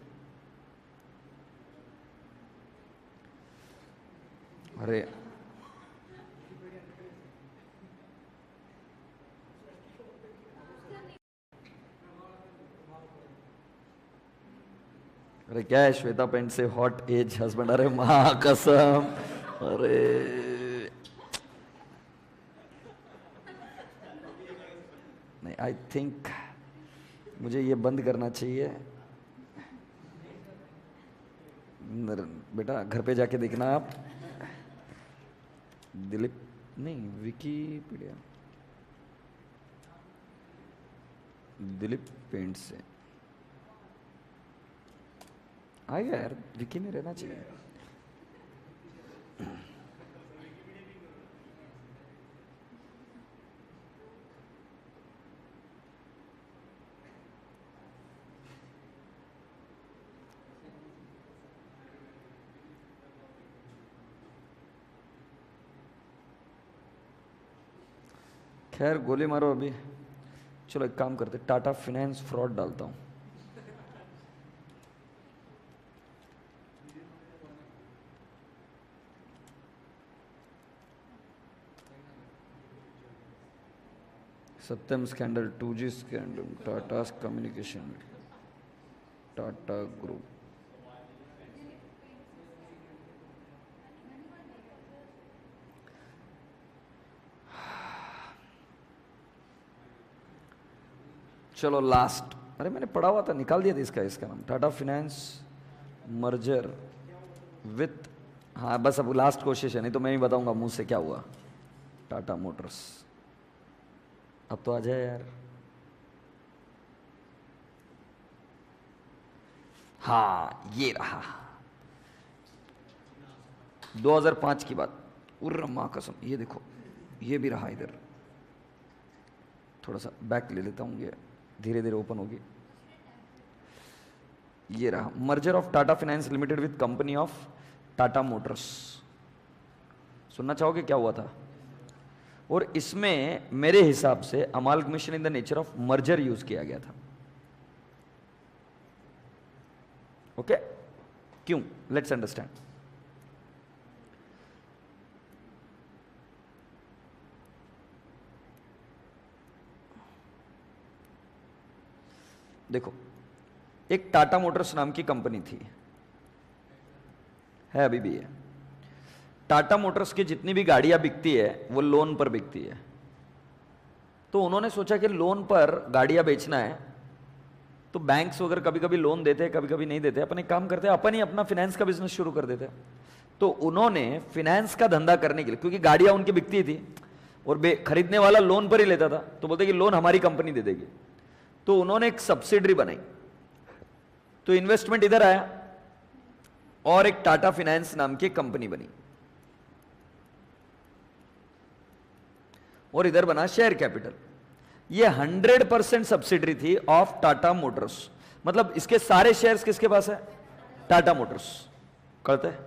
अरे अरे क्या है, श्वेता पेंट से हॉट एज हस्बैंड। अरे माँ कसम, अरे नहीं, आई थिंक मुझे ये बंद करना चाहिए। बेटा घर पे जाके देखना आप। दिलीप नहीं, विकीपीडिया। दिलीप पेंट से आ गया यार, विकी में रहना चाहिए। खैर गोली मारो अभी। चलो एक काम करते, टाटा फिनेंस फ्रॉड डालता हूं। Satyam scandal, 2G scandal, Tata Communication, Tata group. चलो लास्ट, अरे मैंने पढ़ा हुआ था, निकाल दिया था इसका नाम। टाटा फिनेंस मर्जर विथ, हाँ बस अब लास्ट कोशिश है, नहीं तो मैं ही बताऊंगा मुंह से क्या हुआ। टाटा मोटर्स, अब तो आ जाए यार। हाँ ये रहा, 2005 की बात। उर्र माँ कसम, ये देखो ये भी रहा इधर। थोड़ा सा बैक ले लेता हूँ, ये धीरे धीरे ओपन होगी। ये रहा, merger of Tata finance limited with company of Tata Motors. सुनना चाहोगे क्या हुआ था? और इसमें मेरे हिसाब से amalgamation in the nature of merger use किया गया था। ओके, क्यों? Let's understand. देखो, एक टाटा मोटर्स नाम की कंपनी थी, है अभी भी है। टाटा मोटर्स की जितनी भी गाड़ियां बिकती है वो लोन पर बिकती है। तो उन्होंने सोचा कि लोन पर गाड़ियां बेचना है, तो बैंक्स वगैरह कभी कभी लोन देते हैं, कभी कभी नहीं देते। अपन एक काम करते हैं, अपन ही अपना फिनेंस का बिजनेस शुरू कर देते हैं। तो उन्होंने फिनेंस का धंधा करने के लिए, क्योंकि गाड़ियां उनकी बिकती थी और खरीदने वाला लोन पर ही लेता था, तो बोलते कि लोन हमारी कंपनी दे देगी। तो उन्होंने एक सब्सिडरी बनाई, तो इन्वेस्टमेंट इधर आया और एक टाटा फाइनेंस नाम की कंपनी बनी, और इधर बना शेयर कैपिटल। ये 100% सब्सिडरी थी ऑफ टाटा मोटर्स। मतलब इसके सारे शेयर्स किसके पास है? टाटा मोटर्स करते हैं।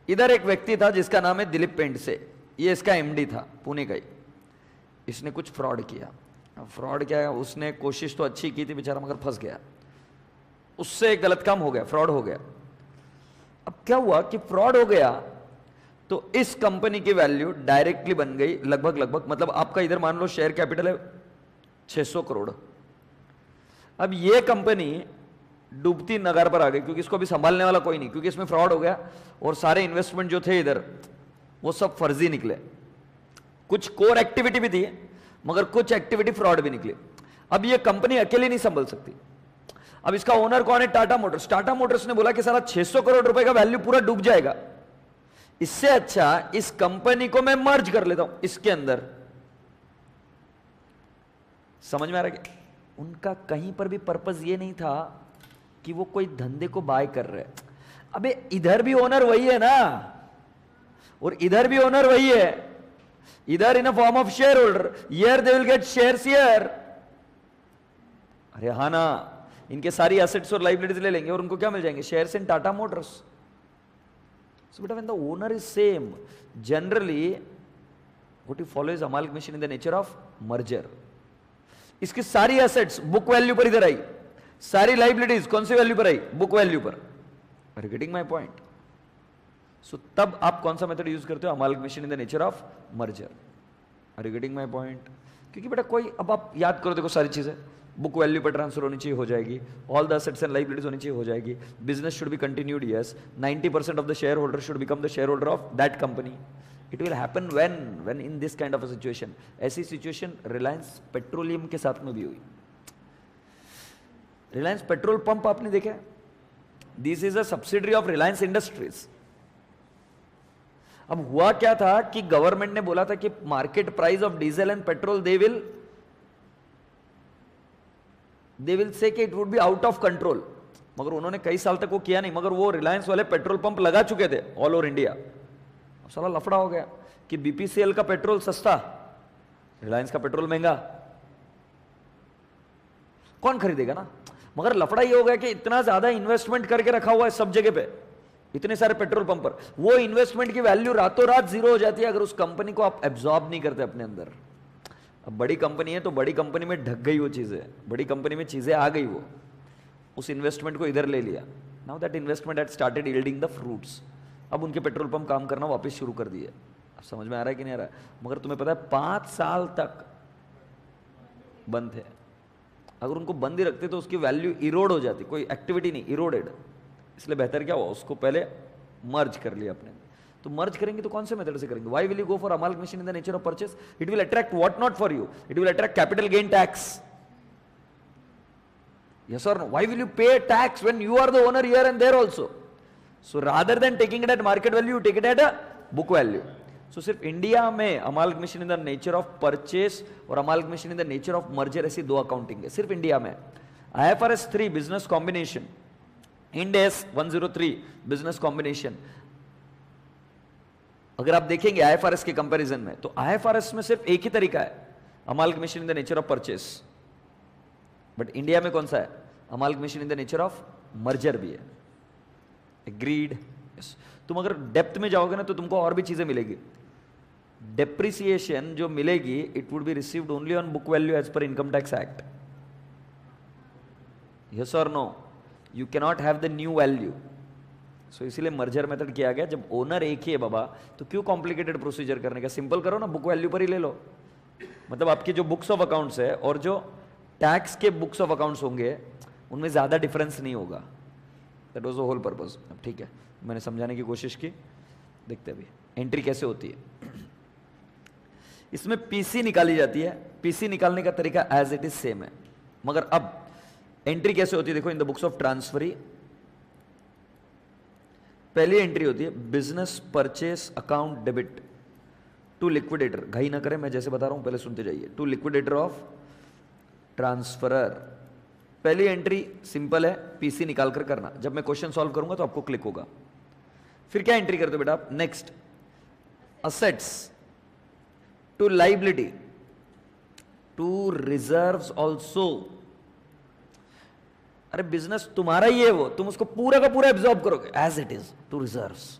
इधर एक व्यक्ति था जिसका नाम है दिलीप पेंडसे, ये इसका एमडी था, पुणे का ही। इसने कुछ फ्रॉड किया। फ्रॉड क्या है, उसने कोशिश तो अच्छी की थी बेचारा, मगर फंस गया। उससे गलत काम हो गया, फ्रॉड हो गया। अब क्या हुआ कि फ्रॉड हो गया तो इस कंपनी की वैल्यू डायरेक्टली बन गई लगभग मतलब आपका इधर मान लो शेयर कैपिटल है 600 करोड़। अब ये कंपनी डूबती नगार पर आ गई, क्योंकि इसको अभी संभालने वाला कोई नहीं, क्योंकि इसमें फ्रॉड हो गया और सारे इन्वेस्टमेंट जो थे इधर वो सब फर्जी निकले। कुछ कोर एक्टिविटी भी थी मगर कुछ एक्टिविटी फ्रॉड भी निकली। अब ये कंपनी अकेली नहीं संभल सकती। अब इसका ओनर कौन है? टाटा मोटर्स। टाटा मोटर्स ने बोला कि सारा 600 करोड़ रुपए का वैल्यू पूरा डूब जाएगा, इससे अच्छा इस कंपनी को मैं मर्ज कर लेता हूं इसके अंदर। समझ में आ रहा है? उनका कहीं पर भी पर्पस ये नहीं था कि वो कोई धंधे को बाय कर रहे। अबे इधर भी ओनर वही है ना, और इधर भी ओनर वही है। इधर in a form of share holder, here they will get shares here. अरे हाँ ना, इनके सारी एसेट्स और लाइबिलिटीज ले लेंगे और उनको क्या मिल जाएंगे? Shares in Tata Motors. So beta, when the owner is same, generally what you follow is amalgamation in the nature of merger. इसकी सारी एसेट्स बुक वैल्यू पर इधर आई, सारी लाइबिलिटीज कौन सी वैल्यू पर आई? बुक वैल्यू पर। Are you getting my point? So तब आप कौन सा मेथड यूज करते हो? Amalgamation in the nature of merger. Are you getting my point? क्योंकि बेटा कोई, अब आप याद करो, देखो सारी चीजें बुक वैल्यू पर ट्रांसफर होनी चाहिए, हो जाएगी। All the assets and liabilities होनी चाहिए, हो जाएगी। Business should be continued, yes. 90% of the share holder should become the share holder of that company. It will happen when in this kind of a situation. ऐसी situation Reliance petroleum के साथ में भी हुई। रिलायंस पेट्रोल पंप आपने देखा? This is a subsidiary of Reliance industries. अब हुआ क्या था कि गवर्नमेंट ने बोला था कि market price of diesel and petrol they will say कि it would be out of control. मगर उन्होंने कई साल तक वो किया नहीं, मगर वो रिलायंस वाले पेट्रोल पंप लगा चुके थे ऑल ओवर इंडिया। साला लफड़ा हो गया कि बीपीसीएल का पेट्रोल सस्ता, रिलायंस का पेट्रोल महंगा, कौन खरीदेगा ना। मगर लफड़ा ये हो गया कि इतना ज्यादा इन्वेस्टमेंट करके रखा हुआ है सब जगह पे, इतने सारे पेट्रोल पंप पर, वो इन्वेस्टमेंट की वैल्यू रातों रात जीरो हो जाती है अगर उस कंपनी को आप एब्जॉर्ब नहीं करते अपने अंदर। अब बड़ी कंपनी है तो बड़ी कंपनी में ढक गई वो चीजें, बड़ी कंपनी में चीजें आ गई, वो उस इन्वेस्टमेंट को इधर ले लिया। Now that investment had started yielding the fruits. अब उनके पेट्रोल पंप काम करना वापस शुरू कर दिए। अब समझ में आ रहा है कि नहीं आ रहा है? मगर तुम्हें पता है 5 साल तक बंद थे। अगर उनको बंद ही रखते तो उसकी वैल्यू इरोड हो जाती, कोई एक्टिविटी नहीं, इरोडेड। इसलिए बेहतर क्या हुआ, उसको पहले मर्ज कर लिया अपने। तो मर्ज करेंगे तो कौन से मेथड से करेंगे? Why will you go for amalgamation in the nature of purchase? It will attract what not for you, it will attract capital gain tax. Yes or no? Why will you pay tax when you are the owner here and there also? So rather than taking it at market value, you take it at a book value. So सिर्फ India में amalgamation in the nature of purchase और amalgamation in the nature of merger ऐसी 2 accounting है सिर्फ India में। IFRS 3 business combination, Ind AS 103 business combination. अगर आप देखेंगे IFRS के कंपैरिजन में, तो IFRS में सिर्फ एक ही तरीका है, amalgamation in the nature of purchase. But India में कौन सा है? Amalgamation in the nature of merger भी है। एग्रीड, यस, तुम अगर डेप्थ में जाओगे ना तो तुमको और भी चीजें मिलेगी. डेप्रिसिएशन जो मिलेगी, it would be received only on book value as per income tax act. Yes और no? You cannot have the new value. So इसीलिए मर्जर मेथड किया गया. जब ओनर एक ही है बाबा, तो क्यों कॉम्प्लिकेटेड प्रोसीजर करने का, सिंपल करो ना, बुक वैल्यू पर ही ले लो. मतलब आपकी जो बुक्स ऑफ अकाउंट्स है और जो टैक्स के बुक्स ऑफ अकाउंट्स होंगे उनमें ज्यादा डिफरेंस नहीं होगा. That was the whole purpose. अब ठीक है, मैंने समझाने की कोशिश की. देखते अभी एंट्री कैसे होती है. इसमें पीसी निकाली जाती है. पीसी निकालने का तरीका एज इट इज सेम है, मगर अब एंट्री कैसे होती है देखो. In the books of transferee पहली एंट्री होती है business purchase account debit to liquidator. घाई ना करें, मैं जैसे बता रहा हूं पहले सुनते जाइए. To liquidator of transferor. पहली एंट्री सिंपल है, पीसी निकाल कर करना. जब मैं क्वेश्चन सॉल्व करूंगा तो आपको क्लिक होगा. फिर क्या एंट्री करते हो बेटा आप? Next assets to liability to reserves also. अरे बिजनेस तुम्हारा ही है वो, तुम उसको पूरा का पूरा एब्जॉर्ब करोगे as it is to reserves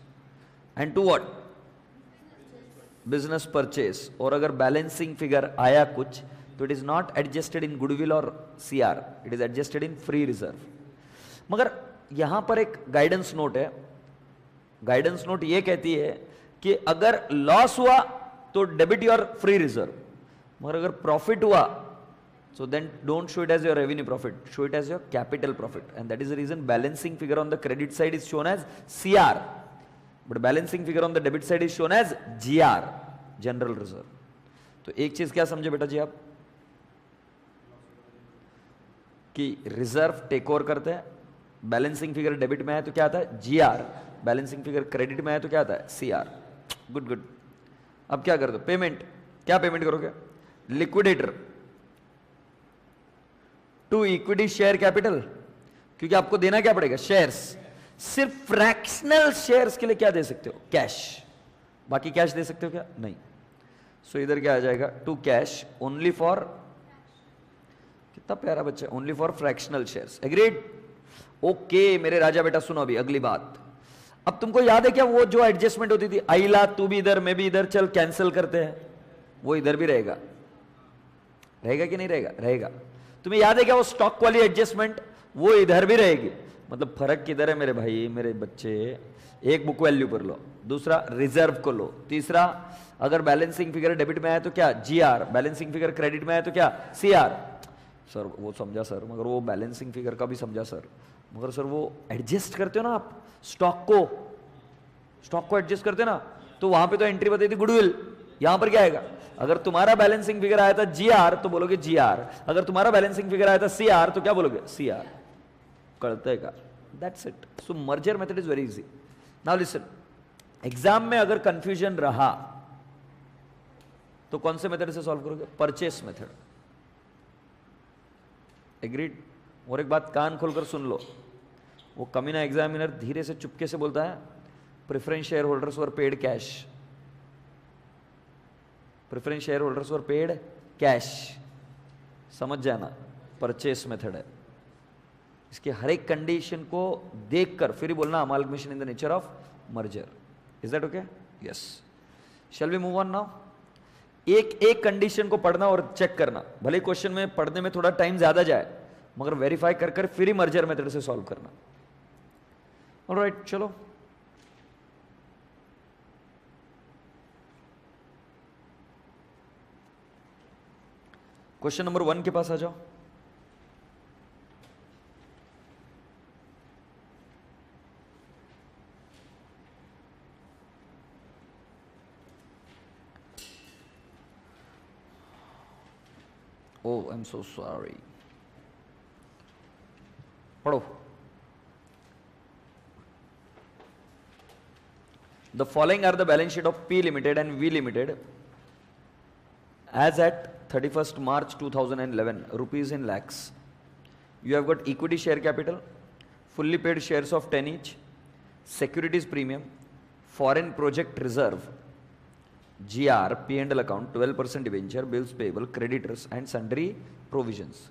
and to what? Business purchase. और अगर बैलेंसिंग फिगर आया कुछ तो it is not adjusted in goodwill और CR, it is adjusted in free reserve. मगर यहां पर एक गाइडेंस नोट है. गाइडेंस नोट ये कहती है कि अगर लॉस हुआ तो डेबिट योर फ्री रिजर्व, मगर अगर प्रॉफिट हुआ so then don't show it as your revenue profit, show it as your capital profit, and that is the reason balancing figure on the credit side is shown as CR, but balancing figure on the debit side is shown as GR, general reserve. तो एक चीज क्या समझे बेटा जी आप, कि reserve take over करते हैं. बैलेंसिंग फिगर डेबिट में है तो क्या आता है? GR. बैलेंसिंग फिगर क्रेडिट में है तो क्या आता है? CR. Good good. अब क्या कर दो? पेमेंट. क्या पेमेंट करोगे? Liquidator to equity share capital, क्योंकि आपको देना क्या पड़ेगा? शेयर्स. सिर्फ फ्रैक्शनल शेयर्स के लिए क्या दे सकते हो? कैश. बाकी कैश दे सकते हो क्या? नहीं. सो इधर क्या आ जाएगा? टू कैश ओनली फॉर, कितना प्यारा बच्चा, only for fractional shares. Agreed? Okay मेरे राजा बेटा सुनो अभी अगली बात. अब तुमको याद है क्या वो जो एडजस्टमेंट होती थी, आइला तू भी इधर मैं भी इधर, चल कैंसिल करते हैं, वो इधर भी रहेगा. रहेगा कि नहीं रहेगा? रहेगा. तुम्हें याद है क्या वो स्टॉक वाली एडजस्टमेंट, वो इधर भी रहेगी. मतलब फर्क किधर है मेरे भाई मेरे बच्चे? एक बुक वैल्यू पर लो, दूसरा रिजर्व को लो, तीसरा अगर बैलेंसिंग फिगर डेबिट में आया तो क्या? GR. बैलेंसिंग फिगर क्रेडिट में आया तो क्या? CR. सर वो समझा सर, मगर वो बैलेंसिंग फिगर का भी समझा सर, मगर सर वो एडजस्ट करते हो ना आप स्टॉक को एडजस्ट करते हो ना, तो वहां पे तो एंट्री बताई थी गुडविल. यहां पर क्या आएगा? अगर तुम्हारा बैलेंसिंग फिगर आया था GR तो बोलोगे GR, अगर तुम्हारा बैलेंसिंग फिगर आया था CR तो क्या बोलोगे? CR. कळतंय का? That's it. So merger method is very easy. Now listen, exam में अगर कंफ्यूजन रहा तो कौन से मेथड से सॉल्व करोगे? Purchase method. एग्रीड? और एक बात कान खोलकर सुन लो, वो कमीना एग्जामिनर धीरे से चुपके से बोलता है प्रेफरेंस शेयर होल्डर्स वर paid cash. Preference share holders वर पेड कैश. समझ जाना, परचेस मेथड है. इसके हर एक कंडीशन को देखकर फिर ही बोलना amalgamation in the nature of merger. Is that okay? Yes. Shall we move on now? एक एक कंडीशन को पढ़ना और चेक करना. भले क्वेश्चन में पढ़ने में थोड़ा टाइम ज्यादा जाए, मगर वेरीफाई कर कर फिर ही मर्जर मेथड से सॉल्व करना. ऑलराइट, चलो क्वेश्चन नंबर 1 के पास आ जाओ. Oh, I'm so sorry. पढ़ो. The following are the balance sheet of P Limited and V Limited as at 31st March 2011, rupees in lakhs. You have got equity share capital, fully paid shares of 10 each, securities premium, foreign project reserve, GR, P&L account, 12% debenture, bills payable, creditors and sundry provisions.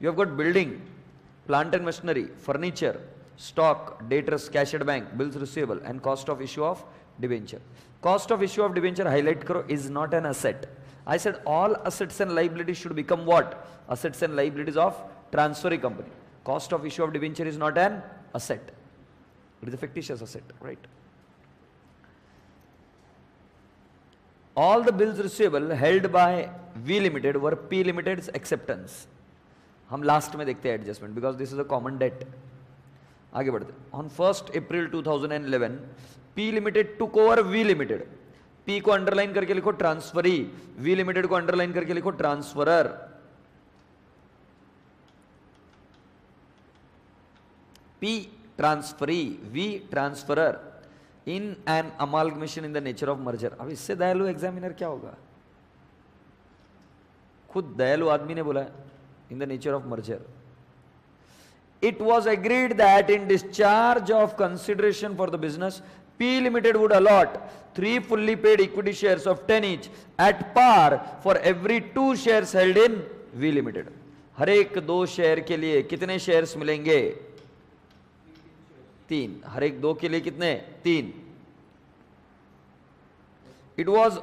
You have got building, plant and machinery, furniture, stock, debtors, cash at bank, bills receivable, and cost of issue of debenture. Cost of issue of debenture highlight karo is not an asset. I said all assets and liabilities should become what? Assets and liabilities of transferring company. Cost of issue of debenture is not an asset. It is a fictitious asset, right? All the bills receivable held by V Limited were P Limited's acceptance. हम last में देखते हैं adjustment because this is a common date. आगे बढ़ते. On 1 April 2011 P limited took over V limited. P को underline करके लिखो transferee, V limited को अंडरलाइन करके लिखो transferor. P transferee, V transferor in an amalgamation in the nature of merger. अब इससे दयालु एग्जामिनर क्या होगा? खुद दयालु आदमी ने बोला है. In the nature of merger, it was agreed that in discharge of consideration for the business, P Limited would allot 3 fully paid equity shares of 10 each at par for every 2 shares held in V Limited. हर एक 2 share के लिए कितने shares मिलेंगे? 3. हर एक 2 के लिए कितने? 3. It was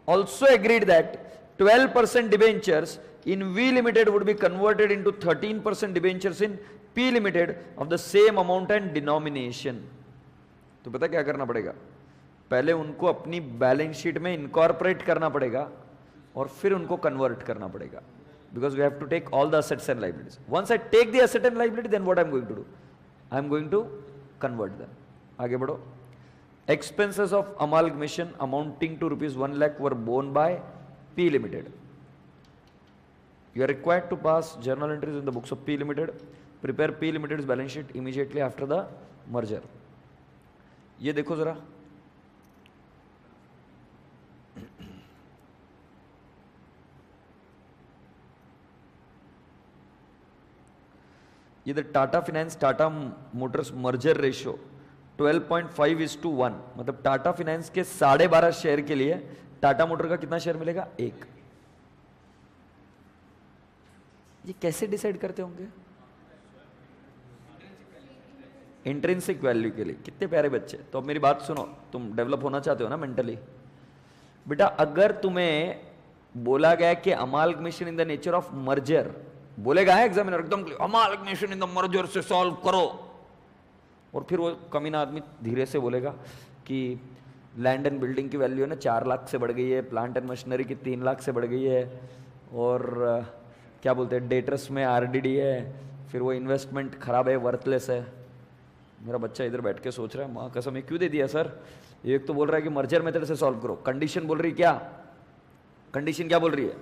also agreed that 12% debentures in V Limited would be converted into 13% debentures in P Limited of the same amount and denomination. तो पता क्या करना पड़ेगा? पहले उनको अपनी बैलेंस शीट में इनकॉर्पोरेट करना पड़ेगा और फिर उनको कन्वर्ट करना पड़ेगा. Because we have to take all the assets and liabilities. Once I take the asset and liability, then what I am going to do? I am going to convert them. आगे बढ़ो. Expenses of amalgamation amounting to rupees 1 lakh were borne by P Limited. You are required to pass journal entries in the books of P Limited. Prepare P Limited's balance sheet immediately after the merger. ये देखो जरा. ये the Tata finance Tata Motors merger ratio 12.5:1. मतलब Tata finance के 12.5 share के लिए Tata motor का कितना शेयर मिलेगा? 1. ये कैसे डिसाइड करते होंगे? इंट्रिंसिक वैल्यू के लिए. कितने प्यारे बच्चे. तो अब मेरी बात सुनो, तुम डेवलप होना चाहते हो ना मेंटली. बेटा अगर तुम्हें बोला गया कि amalgamation in the nature of merger, बोलेगा एग्जामिनर एकदम अमालगमेशन इन द मर्जर से सॉल्व करो, और फिर वो कमीना आदमी धीरे से बोलेगा कि लैंड एंड बिल्डिंग की वैल्यू है ना 4 लाख से बढ़ गई है, प्लांट एंड मशीनरी की 3 लाख से बढ़ गई है, और क्या बोलते हैं डेटर्स में आरडीडी है, फिर वो इन्वेस्टमेंट खराब है, वर्थलेस है. मेरा बच्चा इधर बैठ के सोच रहा है माँ कसम ये क्यों दे दिया सर. एक तो बोल रहा है कि मर्जर मेथड से सॉल्व करो, कंडीशन बोल रही क्या? कंडीशन क्या बोल रही है?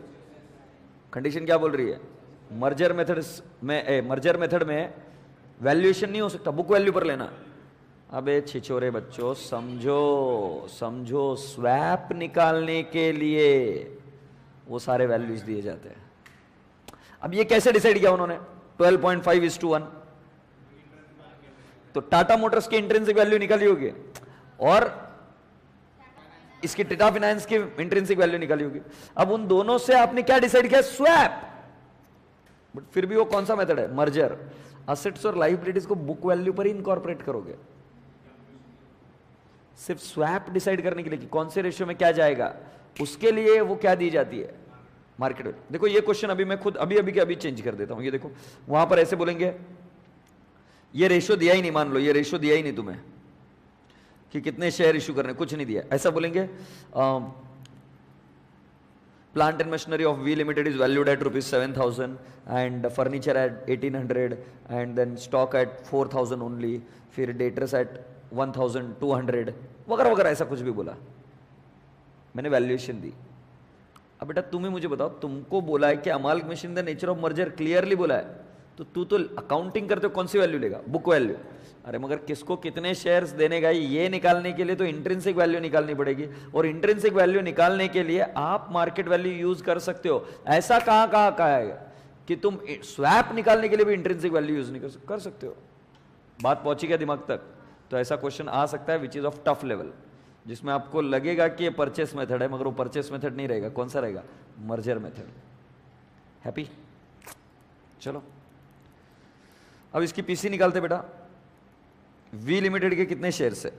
कंडीशन क्या बोल रही है? मर्जर मेथड में वैल्यूएशन नहीं हो सकता, बुक वैल्यू पर लेना. अबे छिछोरे बच्चों समझो स्वैप निकालने के लिए वो सारे वैल्यूज दिए जाते हैं. अब ये कैसे डिसाइड किया उन्होंने? 12.5:1. तो टाटा मोटर्स की इंट्रिंसिक वैल्यू निकाली होगी और इसकी टाटा फाइनेंस की इंट्रिंसिक वैल्यू निकाली होगी. अब उन दोनों से आपने क्या डिसाइड किया? स्वैप. बट फिर भी वो कौन सा मेथड है? मर्जर. असेट्स और लायबिलिटीज को बुक वैल्यू पर ही इनकॉर्पोरेट करोगे. सिर्फ स्वैप डिसाइड करने के लिए कि कौन से रेशियो में क्या जाएगा, उसके लिए वो क्या दी जाती है? Market value. देखो ये क्वेश्चन अभी मैं खुद अभी चेंज कर देता हूं. ये देखो वहां पर ऐसे बोलेंगे ये रेशियो दिया ही नहीं, मान लो ये रेशियो दिया ही नहीं तुम्हें कि कितने शेयर इशू करने, कुछ नहीं दिया. ऐसा बोलेंगे plant and machinery of V limited is valued at ₹7,000 and furniture at 1,800 and then stock at 4,000 only, फिर डेटर्स एट 1,200 वगैरह वगैरह. ऐसा कुछ भी बोला, मैंने वैल्यूएशन दी. अब बेटा तुम ही मुझे बताओ, तुमको बोला है कि amalgamation in the nature of merger clearly बोला है, तो तू तो अकाउंटिंग करते हो कौन सी वैल्यू लेगा? Book value. अरे मगर किसको कितने शेयर्स देने का ये निकालने के लिए तो इंट्रिंसिक वैल्यू निकालनी पड़ेगी, और इंट्रिंसिक वैल्यू निकालने के लिए आप मार्केट वैल्यू यूज कर सकते हो. ऐसा कहां कहा है कि तुम स्वैप निकालने के लिए भी इंट्रिंसिक वैल्यू यूज नहीं कर सकते हो? बात पहुंची क्या दिमाग तक? तो ऐसा क्वेश्चन आ सकता है which is of tough level, जिसमें आपको लगेगा कि ये परचेस मेथड है, मगर वो परचेस मेथड नहीं रहेगा. कौन सा रहेगा? Merger method. हैप्पी? चलो अब इसकी पीसी निकालते बेटा. वी लिमिटेड के कितने शेयर्स है?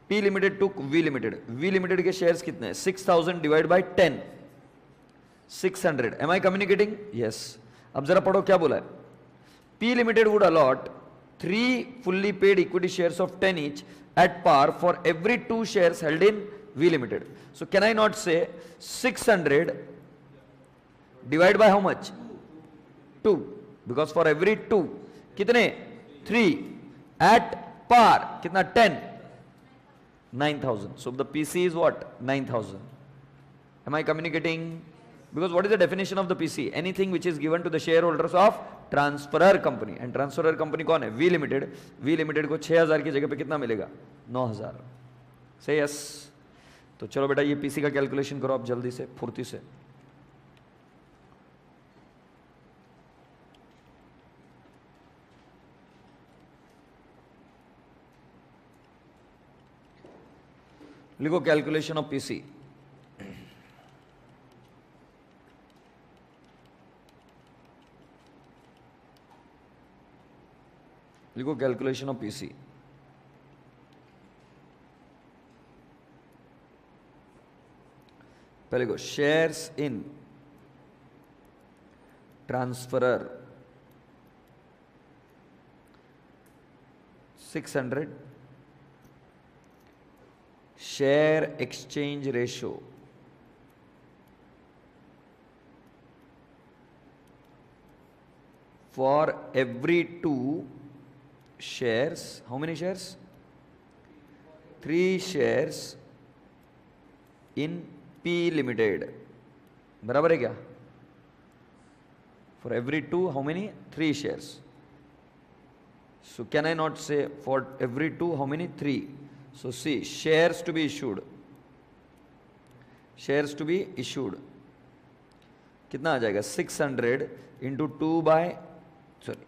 P limited to V limited, V limited के शेयर्स कितने हैं? 6000 divide by 10, 600. Am I communicating? Yes. अब जरा पढ़ो क्या बोला है. P limited would allot 3 fully paid equity shares of 10 each at par for every 2 shares held in V Limited. So can I not say 600 divided by how much? 2. Because for every 2 कितने? 3 at par कितना? 10. 9,000. So the PC is what? 9,000. Am I communicating? Because what is the definition of the PC? Anything which is given to the shareholders of transferor company. And transferor company कौन है? We limited. V limited को 6000 की जगह पे कितना मिलेगा? 9000. से yes. तो चलो बेटा ये पीसी का कैलकुलेशन करो आप जल्दी से, फुर्ती से. लिखो कैलकुलेशन ऑफ पीसी. लिखो कैलकुलेशन ऑफ पीसी. पहले को shares in transferor 600, share exchange ratio for every 2 shares. How many shares? 3 shares in P Limited. बराबर है क्या? For every 2 how many? 3 shares. So can I not say for every 2 how many? 3. So see, shares to be issued. Shares to be issued. कितना आ जाएगा? 600 into 2 by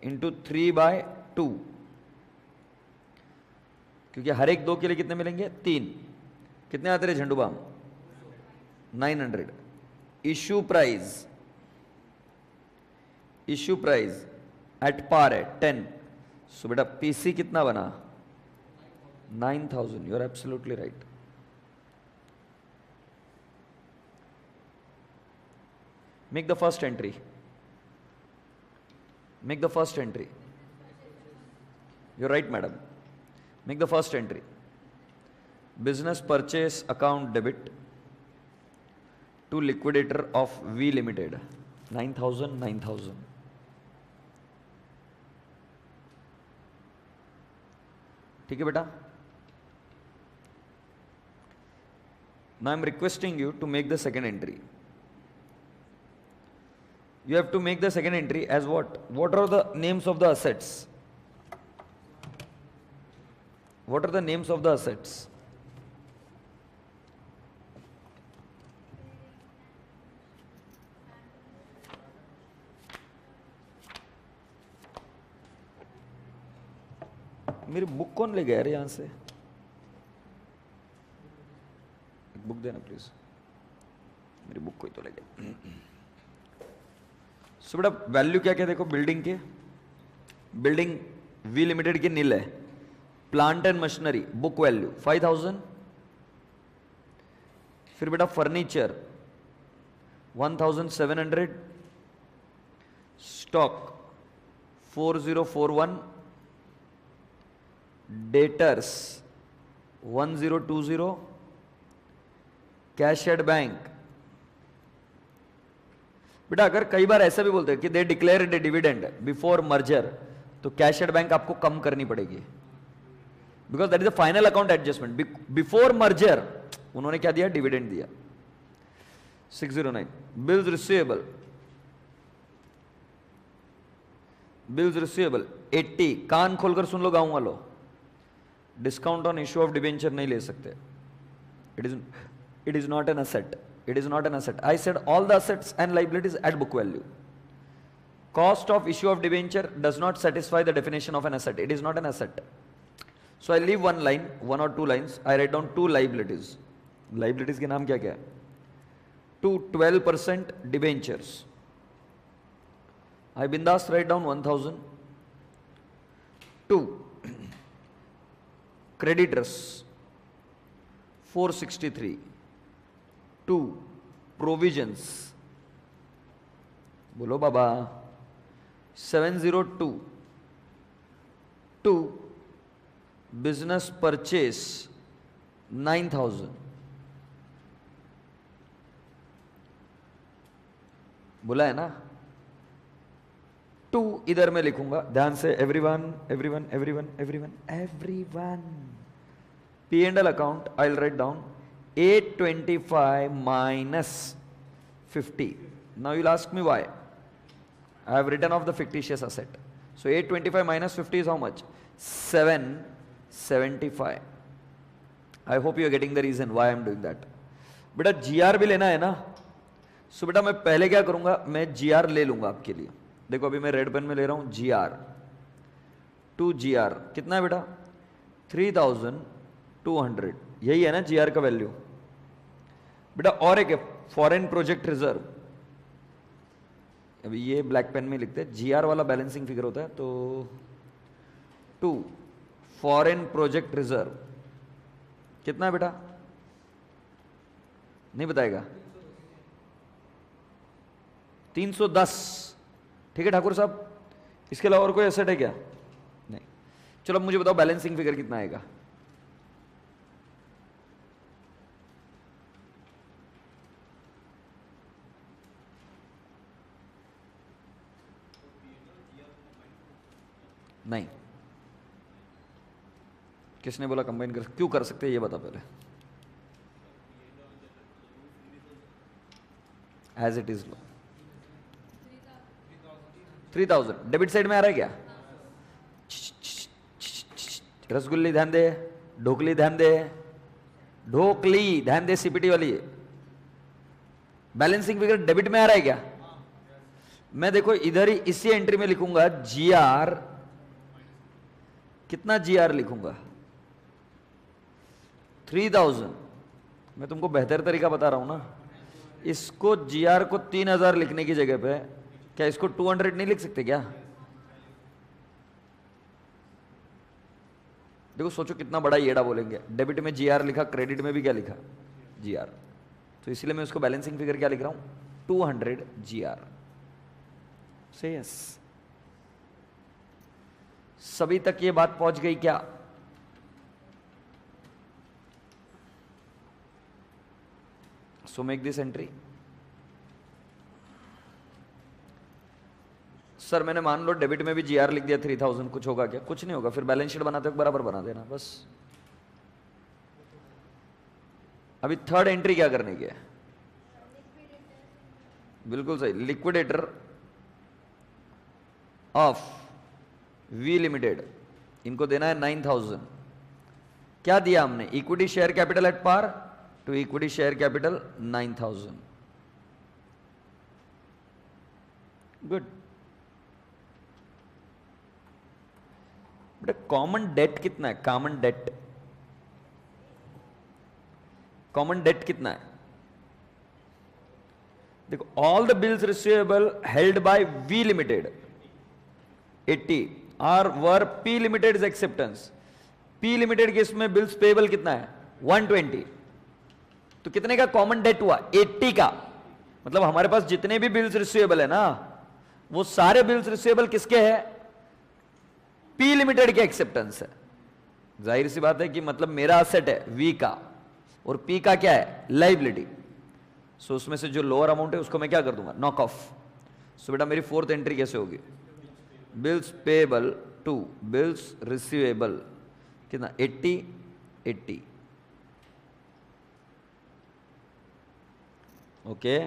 into 3 by 2. क्योंकि हर एक 2 के लिए कितने मिलेंगे? 3. कितने आते रहे Zandu balm? 900. Issue price at par है 10. सो बेटा पीसी कितना बना? 9000. You are absolutely right. Make the first entry. Make the first entry. You are right madam. Make the first entry. Business purchase account debit to liquidator of V Limited. 9,000, 9,000. ठीक है बेटा. Now I am requesting you to make the second entry. You have to make the second entry as what? What are the names of the assets? What are the names of the assets? मेरी book कौन ले गया रे यहां से? Book देना please. मेरी book कोई तो ले गया. सो बेटा वैल्यू क्या क्या देखो बिल्डिंग के. बिल्डिंग वी लिमिटेड की नील है. Plant and machinery book value 5000. फिर बेटा furniture 1700. Stock 4041. Debtors 1020. Cash at bank. बेटा अगर कई बार ऐसा भी बोलते हैं कि they declared a dividend before merger, तो कैश एट बैंक आपको कम करनी पड़ेगी. Because that is the final account adjustment. Before merger उन्होंने क्या दिया? डिविडेंड दिया. 609. Bills receivable. Bills receivable 80. कान खोलकर सुन लो गांव वालों. Discount on issue of debenture नहीं ले सकते. It is not an asset. It is not an asset. I said all the assets and liabilities at book value. Cost of issue of debenture does not satisfy the definition of an asset. It is not an asset. So I leave one line, 1 or 2 lines. I write down 2 liabilities. Liabilities के नाम क्या क्या है? 2 12% debentures. I bindas write down 1000. 2 creditors 463, 2 provisions, बोलो बाबा 702, 2 business purchase 9000, बोला है ना। 2 इधर मैं लिखूंगा ध्यान से, everyone everyone everyone everyone everyone. P and L account I will write down 825 minus 50. Now you'll ask me why. I have written off the fictitious asset. So 825 minus 50 is how much? 775. I hope you are getting the reason why I am doing that. बेटा GR भी लेना है ना, सो बेटा मैं पहले क्या करूंगा, मैं GR ले लूंगा आपके लिए। देखो अभी मैं रेड पेन में ले रहा हूं GR, 2 GR कितना है बेटा 3200, यही है ना GR का वैल्यू बेटा। और एक फॉरेन प्रोजेक्ट रिजर्व, अभी ये ब्लैक पेन में लिखते हैं, GR वाला बैलेंसिंग फिगर होता है, तो 2 फॉरेन प्रोजेक्ट रिजर्व कितना है बेटा, नहीं बताएगा, 310। ठीक है ठाकुर साहब, इसके अलावा और कोई एसेट है क्या? नहीं। चलो अब मुझे बताओ बैलेंसिंग फिगर कितना आएगा। नहीं, किसने बोला कंबाइन कर, क्यों कर सकते हैं ये बता पहले। एज इट इज लो 3000 डेबिट साइड में आ रहा है क्या? रसगुल्ली ध्यान दे, ढोकली ध्यान दे, ढोकली ध्यान दे, सीपीटी वाली है। बैलेंसिंग फिगर डेबिट में आ रहा है क्या? मैं देखो इधर ही इसी एंट्री में लिखूंगा GR, कितना GR लिखूंगा 3000। मैं तुमको बेहतर तरीका बता रहा हूं ना, इसको GR को 3000 लिखने की जगह पे क्या इसको 200 नहीं लिख सकते क्या? देखो सोचो कितना बड़ा येड़ा बोलेंगे। डेबिट में GR लिखा, क्रेडिट में भी क्या लिखा GR, तो इसलिए मैं उसको बैलेंसिंग फिगर क्या लिख रहा हूं 200 GR। से यस, सभी तक ये बात पहुंच गई क्या? So make this entry. Sir मैंने मान लो डेबिट में भी GR लिख दिया 3000, कुछ होगा क्या? कुछ नहीं होगा, फिर बैलेंस शीट बनाते वक्त बराबर बना देना बस। अभी थर्ड एंट्री क्या करने की है? बिल्कुल सही, लिक्विडेटर ऑफ वी लिमिटेड, इनको देना है 9000। क्या दिया हमने? Equity share capital at par to equity share capital 9000। Good बेटा। कॉमन डेट कितना है? कॉमन डेट, कॉमन डेट कितना है? देखो all the bills receivable held by V limited 80 और वर P limited acceptance. P limited के इसमें बिल्स पेबल कितना है 120, तो कितने का कॉमन डेट हुआ 80 का। मतलब हमारे पास जितने भी बिल्स रिसीवेबल है ना, वो सारे बिल्स रिसीवेबल किसके हैं? पी लिमिटेड के एक्सेप्टेंस है। जाहिर सी बात है कि मतलब मेरा असेट है वी का और पी का क्या है लाइबिलिटी। सो उसमें से जो लोअर अमाउंट है उसको मैं क्या कर दूंगा नॉक ऑफ। सो बेटा मेरी फोर्थ एंट्री कैसे होगी? Bills payable to bills receivable कितना 80 80। ओके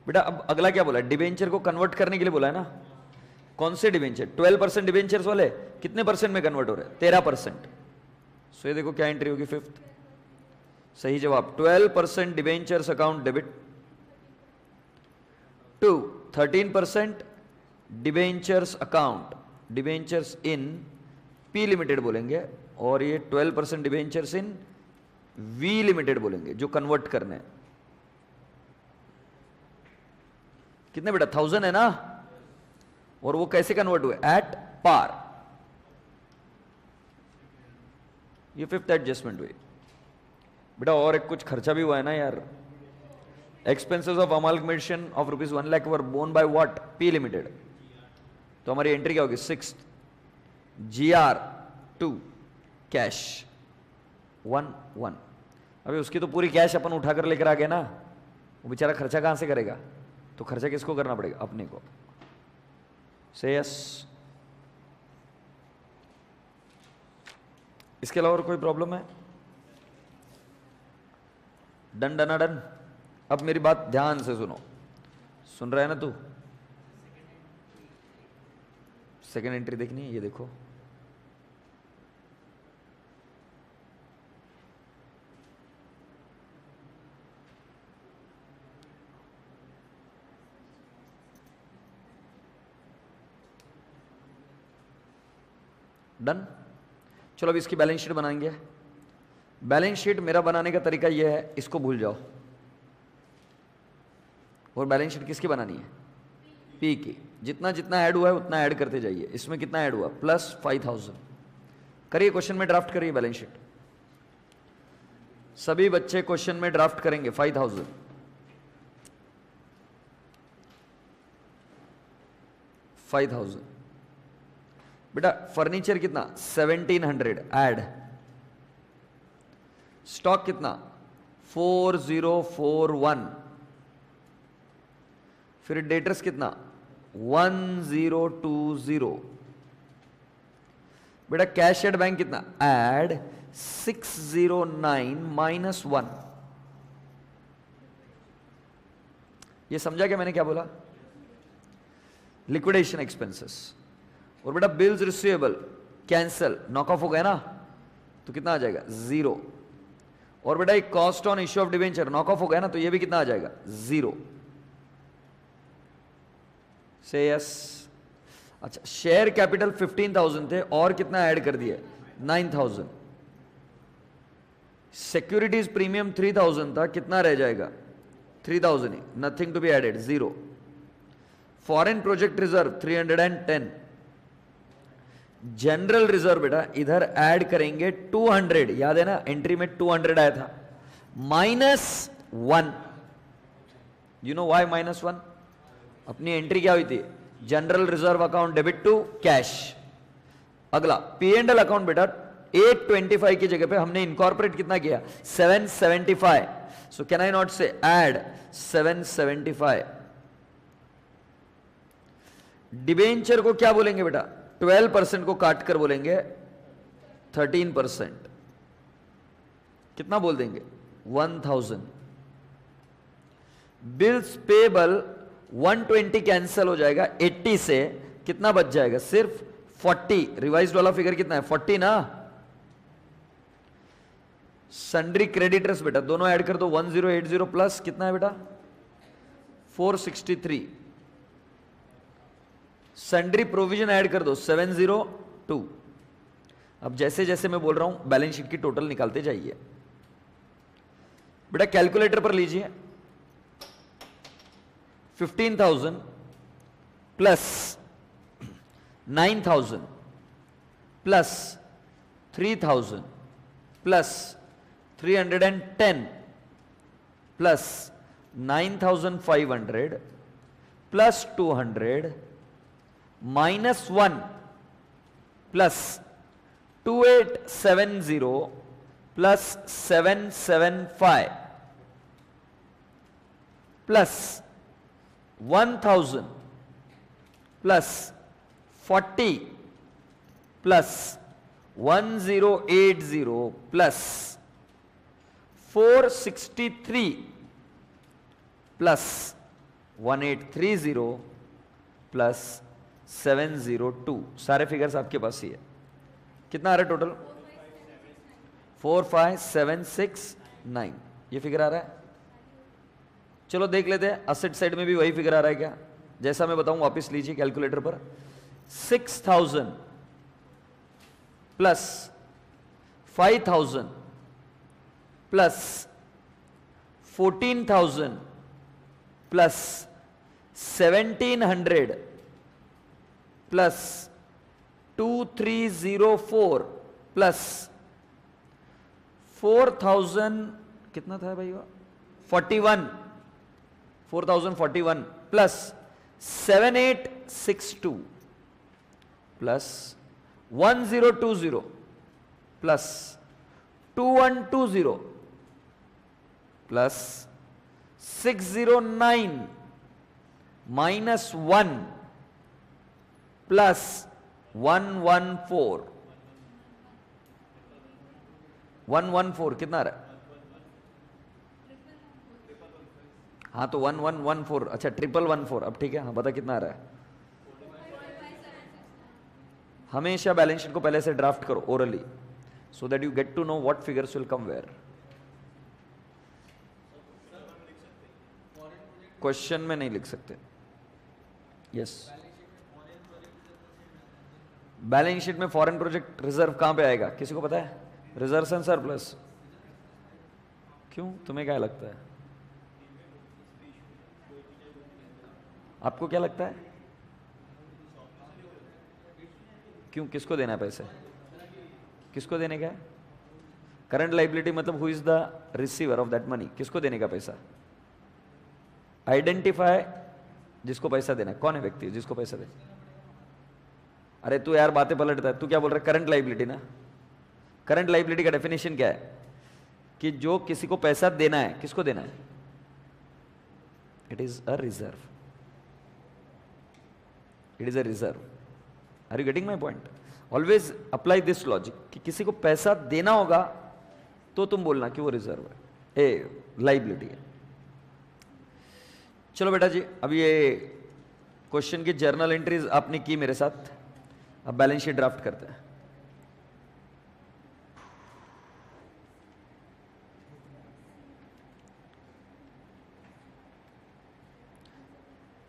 बेटा अब अगला क्या बोला? डिबेंचर को कन्वर्ट करने के लिए बोला है ना। कौन से डिबेंचर? 12% डिबेंचर्स वाले कितने परसेंट में कन्वर्ट हो रहे हैं? 13%। सो ये देखो क्या एंट्री होगी फिफ्थ। सही जवाब 12% debentures account debit to 13% debentures account, debentures in P limited बोलेंगे, और ये 12% डिबेंचर्स इन वी लिमिटेड बोलेंगे जो कन्वर्ट करने। कितने बेटा 1000 है ना, और वो कैसे कन्वर्ट हुए? At par. ये फिफ्थ एडजस्टमेंट हुई बेटा। और एक कुछ खर्चा भी हुआ है ना यार। Expenses of amalgamation of ₹1 lakh were borne by what? P limited. तो हमारी एंट्री क्या होगी? 6th GR2 कैश 1 अभी उसकी तो पूरी कैश अपन उठाकर लेकर आ गए ना, वो बेचारा खर्चा कहां से करेगा? तो खर्चा किसको करना पड़ेगा? अपने को। से यस। इसके अलावा और कोई प्रॉब्लम है? Done done done. अब मेरी बात ध्यान से सुनो। सुन रहा है ना तू? सेकेंड एंट्री देखनी है, ये देखो। डन। चलो अब इसकी बैलेंस शीट बनाएंगे। बैलेंस शीट मेरा बनाने का तरीका यह है, इसको भूल जाओ। और बैलेंस शीट किसकी बनानी है? पी की। जितना जितना ऐड हुआ है उतना ऐड करते जाइए। इसमें कितना ऐड हुआ? +5000। करिए क्वेश्चन में ड्राफ्ट करिए बैलेंस शीट। सभी बच्चे क्वेश्चन में ड्राफ्ट करेंगे 5000। बेटा फर्नीचर कितना? 1700 ऐड। स्टॉक कितना? 4041। फिर डेटर्स कितना? 1020। बेटा कैश एट बैंक कितना? ऐड 609 -1। ये समझा क्या मैंने क्या बोला? Liquidation expenses. और बेटा bills receivable cancel, knock off हो गया ना, तो कितना आ जाएगा? 0। और बेटा एक cost on issue of debenture knock off हो गया ना, तो ये भी कितना आ जाएगा? 0। से यस। अच्छा शेयर कैपिटल 15,000 थे और कितना ऐड कर दिया? 9,000। सिक्योरिटीज प्रीमियम 3,000 था, कितना रह जाएगा? 3,000 ही, nothing to be added, 0। Foreign project reserve 310। General reserve बेटा इधर ऐड करेंगे 200, याद है ना एंट्री में 200 आया था, -1। You know why -1? अपनी एंट्री क्या हुई थी? General reserve account debit to cash. अगला P&L अकाउंट बेटा 825 की जगह पे हमने इनकॉर्पोरेट कितना किया? 775। सो कैन आई नॉट से ऐड 775। डिबेंचर को क्या बोलेंगे बेटा? 12% को काट कर बोलेंगे 13%। कितना बोल देंगे? 1000। बिल्स पेबल 120 कैंसिल हो जाएगा 80 से, कितना बच जाएगा? सिर्फ 40। रिवाइज्ड वाला फिगर कितना है? 40 ना। सन्ड्री क्रेडिटर्स बेटा दोनों ऐड कर दो, 1080 प्लस कितना है बेटा? 463। सन्ड्री प्रोविजन ऐड कर दो 702। अब जैसे जैसे मैं बोल रहा हूं बैलेंस शीट की टोटल निकालते जाइए। बेटा कैलकुलेटर पर लीजिए। 15,000 plus 9,000 plus 3,000 plus 310 plus 9,500 plus 200 -1 plus 2870 plus 775 plus 1000 plus 40 plus 1080 plus 463 plus 1830 plus 702। सारे फिगर्स आपके पास ही है। कितना आ रहा है टोटल? 45769 ये फिगर आ रहा है। चलो देख लेते हैं असेट साइड में भी वही फिगर आ रहा है क्या? जैसा मैं बताऊं वापस लीजिए कैलकुलेटर पर। 6,000 plus 5,000 plus 14,000 plus 1,700 plus 2,304 plus 4000 कितना था भाई? 41, 4041 plus 7862 plus 1020 plus 2120 plus 609 minus 1 plus 114 कितना रहा? हाँ तो 1114, अच्छा 1114, अब ठीक है। हाँ बता कितना आ रहा है? हमेशा बैलेंस शीट को पहले से ड्राफ्ट करो orally, so that you get to know what figures will come where. Question में नहीं लिख सकते। यस, बैलेंस शीट में फॉरेन प्रोजेक्ट रिजर्व कहां पे आएगा? किसी को पता है? Reserve and surplus. क्यों, तुम्हें क्या लगता है? आपको क्या लगता है? क्यों, किसको देना है पैसे? किसको देने का है? करंट लाइबिलिटी मतलब who is the receiver of that money? किसको देने का पैसा? आइडेंटिफाई जिसको पैसा देना है। कौन है व्यक्ति जिसको पैसा दे? अरे तू यार बातें पलटता है। तू क्या बोल रहा है? करंट लाइबिलिटी ना। करंट लाइबिलिटी का डेफिनेशन क्या है? कि जो किसी को पैसा देना है, किसको देना है? It is a reserve. It is a reserve. Are you getting my point? Always apply this logic कि किसी को पैसा देना होगा तो तुम बोलना कि वो रिजर्व है, ए लाइबिलिटी है। चलो बेटा जी, अब ये क्वेश्चन की जर्नल एंट्रीज आपने की मेरे साथ। अब बैलेंस शीट ड्राफ्ट करते हैं।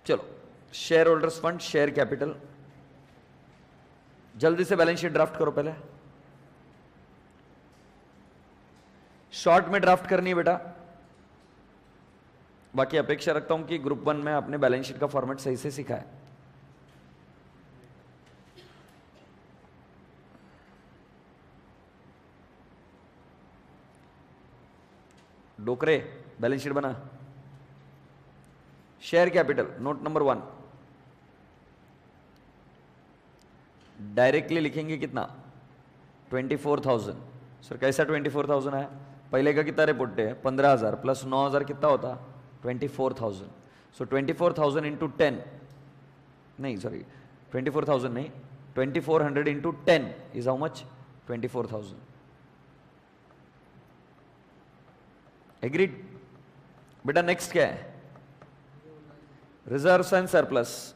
चलो, share holders fund, share capital, जल्दी से बैलेंस शीट ड्राफ्ट करो। पहले शॉर्ट में ड्राफ्ट करनी है बेटा। बाकी अपेक्षा रखता हूं कि ग्रुप 1 में आपने बैलेंस शीट का फॉर्मेट सही से सीखा है। डोकरे, बैलेंस शीट बना। Share capital, note number 1, directly लिखेंगे कितना? 24,000। सर कैसा 24,000 आया? पहले का कितना रिपोर्ट है? 15,000 प्लस 9,000 कितना होता? 24,000। सो 24,000 इंटू 10, नहीं सॉरी 24,000 नहीं, 2400 into 10 is how much? 24,000। Agreed? बेटा नेक्स्ट क्या है? Reserves and surplus.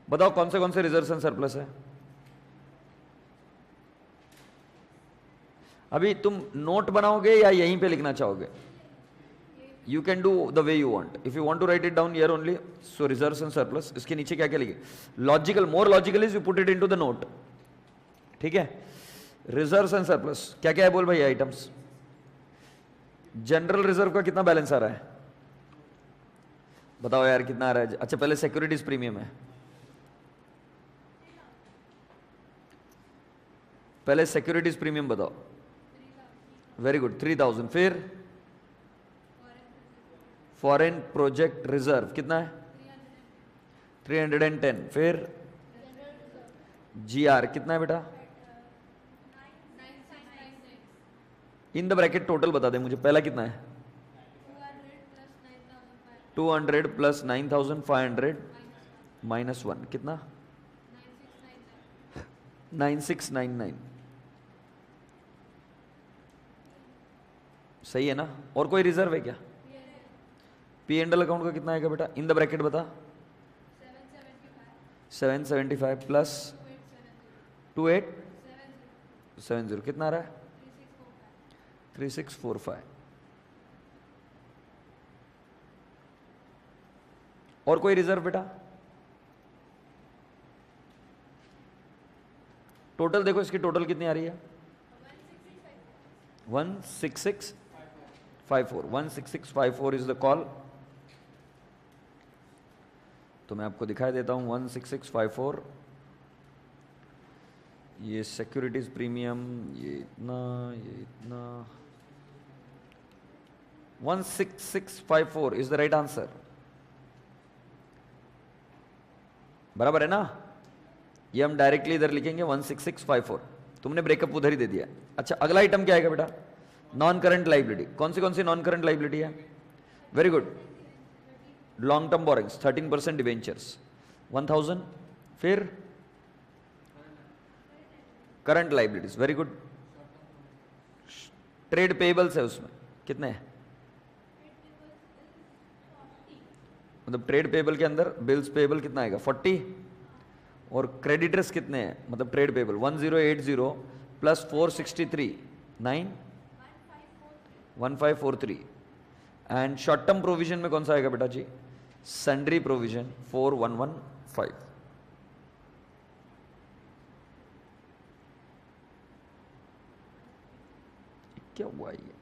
बताओ कौन से रिजर्व्स एंड सरप्लस है? अभी तुम नोट बनाओगे या यहीं पे लिखना चाहोगे? You can do the way you want. If you want to write it down here only, so reserves and surplus, इसके नीचे क्या क्या लिखे? Logical, more logical is you put it into the note. ठीक है? रिजर्व्स एंड सरप्लस क्या क्या है बोल भाई आइटम्स। जनरल रिजर्व का कितना बैलेंस आ रहा है? बताओ यार कितना आ रहा है? अच्छा पहले सिक्योरिटीज प्रीमियम है, पहले सिक्योरिटीज प्रीमियम बताओ। Very good, 3,000। फिर फॉरेन प्रोजेक्ट रिजर्व कितना है? 310। फिर जीआर कितना है बेटा? इन द ब्रैकेट टोटल बता दे मुझे, पहला कितना है? 200 प्लस 9,500 माइनस 1 कितना? 9699। सही है ना? और कोई रिजर्व है क्या? पी एंड एल अकाउंट का कितना आएगा बेटा? इन द ब्रैकेट बता। 775 प्लस 2870 कितना आ रहा है? 3645। और कोई रिजर्व बेटा? टोटल देखो, इसकी टोटल कितनी आ रही है? 16654। 16654 इज द कॉल। तो मैं आपको दिखाई देता हूं 16654। ये सिक्योरिटीज प्रीमियम, ये इतना, ये इतना, 16654 इज द राइट आंसर। बराबर है ना? ये हम डायरेक्टली इधर लिखेंगे 16654। तुमने ब्रेकअप उधर ही दे दिया। अच्छा, अगला आइटम क्या आएगा बेटा? Non current liability. कौन सी नॉन करंट लाइबिलिटी है? Very good, long term borrowings 13% debentures 1000। फिर current liabilities, very good. Trade payables है, उसमें कितने हैं? मतलब ट्रेड पेबल के अंदर बिल्स पेबल कितना आएगा? 40। और क्रेडिटर्स कितने हैं? मतलब trade payable 1080 plus 463 9 1543। And short term provision में कौन सा आएगा बेटा जी? Sundry provision 4115। क्या हुआ ये?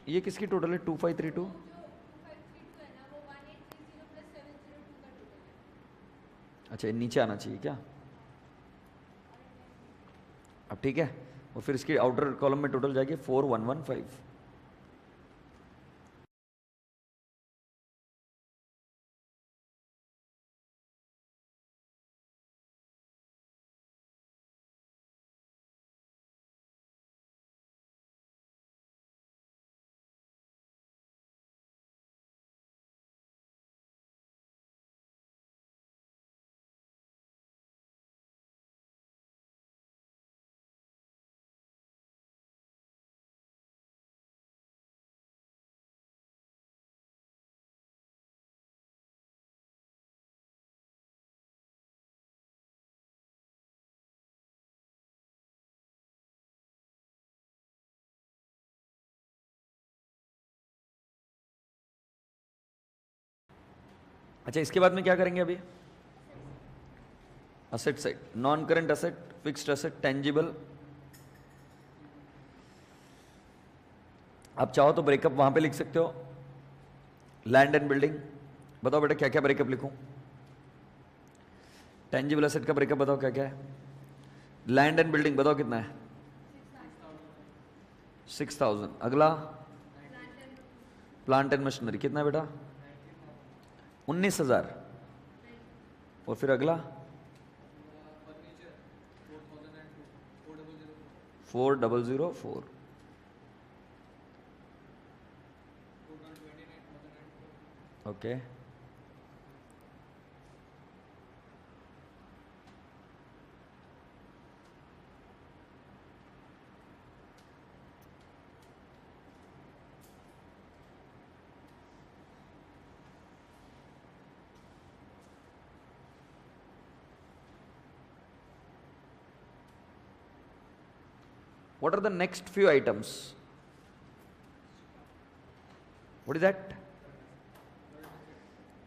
ये किसकी टोटल है? 2532। अच्छा, ये नीचे आना चाहिए क्या? अब ठीक है, और फिर इसकी आउटर कॉलम में टोटल जाएगी 4115। अच्छा, इसके बाद में क्या करेंगे अभी? Asset side, non current asset, fixed asset, tangible. आप चाहो तो ब्रेकअप वहां पे लिख सकते हो। लैंड एंड बिल्डिंग, बताओ बेटा क्या क्या ब्रेकअप लिखूं? टेंजिबल असेट का ब्रेकअप बताओ क्या क्या है? लैंड एंड बिल्डिंग बताओ कितना है? 6000। अगला प्लांट एंड मशीनरी कितना है बेटा? 19000। और फिर अगला 4004। Okay, what are the next few items? What is that?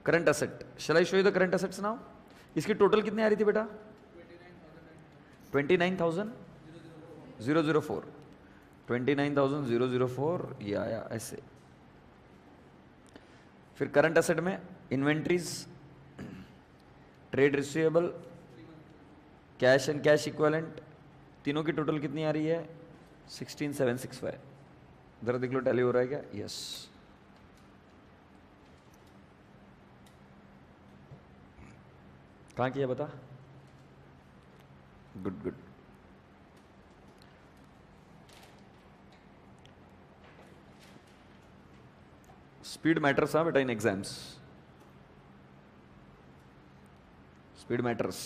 Current asset. Shall I show you the current assets now? इसकी टोटल कितनी आ रही थी बेटा? 29,000 29,004 ये आया ऐसे। फिर करंट असेट में inventories, trade receivable, cash and cash equivalent, तीनों की टोटल कितनी आ रही है? 16,765। जरा देख लो टैली हो रहा है क्या? यस। कहाँ किया बता? Good good. स्पीड मैटर्स हाँ बेटा in exams, speed matters.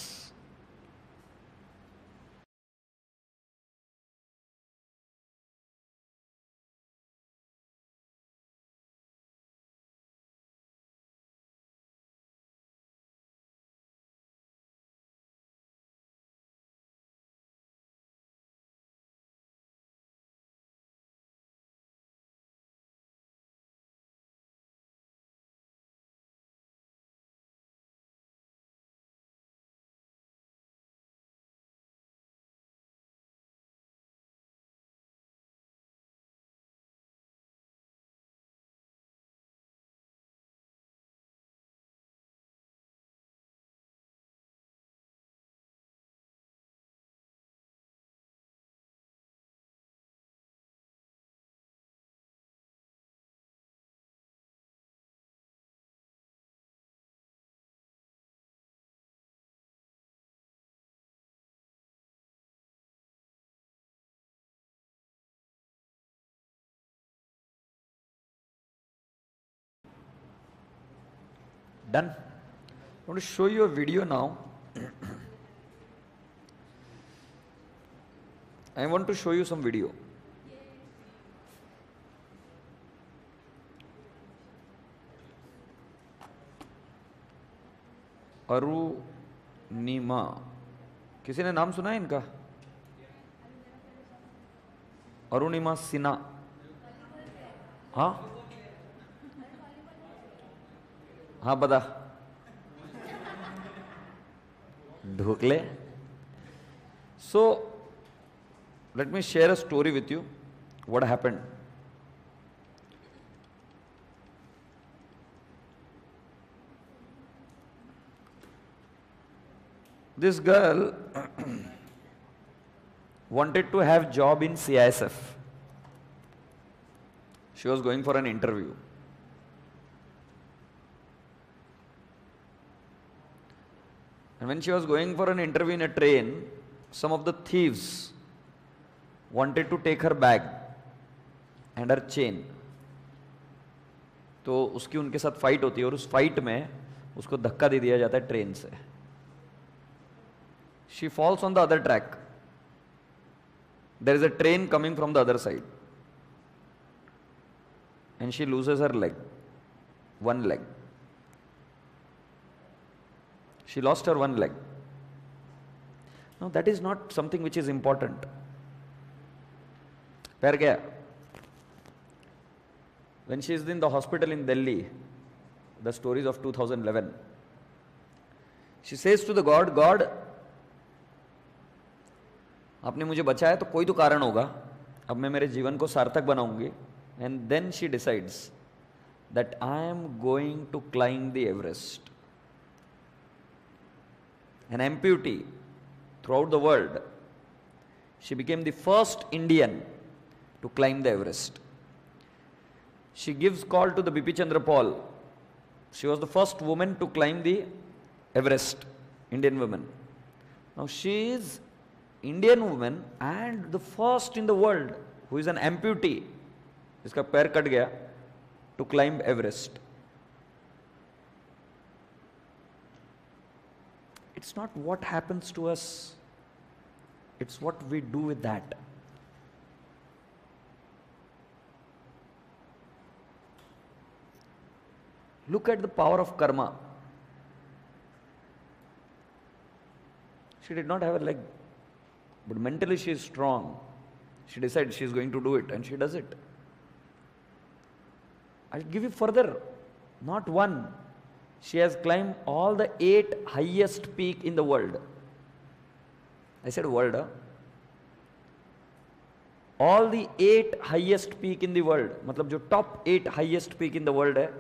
Done. I want to show you a video now. I want to show you some video. Arunima, किसी ने नाम सुना है इनका? अरुणिमा सिन्हा. हाँ हाँ बता. ढोकले. So let me share a story with you. What happened? This girl wanted to have job in CISF. She was going for an interview. And when she was going for an interview in a train, some of the thieves wanted to take her bag and her chain. तो उसकी उनके साथ fight होती है और उस fight में उसको धक्का दे दिया जाता है ट्रेन से. She falls on the other track. There is a train coming from the other side. And she loses her leg. One leg. She lost her one leg. Now that is not something which is important. पैर गया. When she is in the hospital in Delhi, the stories of 2011, she says to the God, God, आपने मुझे बचाया तो कोई तो कारण होगा, अब मैं मेरे जीवन को सार्थक बनाऊंगी. And then she decides that I am going to climb the Everest. An amputee throughout the world, she became the first Indian to climb the Everest. She gives call to the B.P. Chandra Paul. She was the first woman to climb the Everest, Indian woman. Now she is Indian woman and the first in the world who is an amputee, जिसका पैर cut गया, to climb Everest. It's not what happens to us, it's what we do with that. Look at the power of karma. She did not have a leg, but mentally she is strong. She decides she is going to do it and she does it. I'll give you further, not one. She has climbed all the 8 highest peak in the world. I said world, huh? All the 8 highest peak in the world, मतलब जो top 8 highest peak in the world है,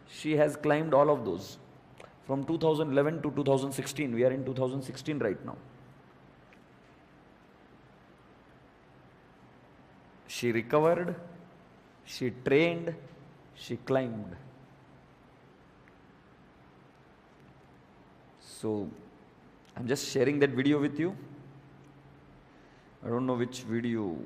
she has climbed all of those. From 2011 to 2016, we are in 2016 right now. She recovered, she trained, she climbed. So, I'm just sharing that video with you. I don't know which video.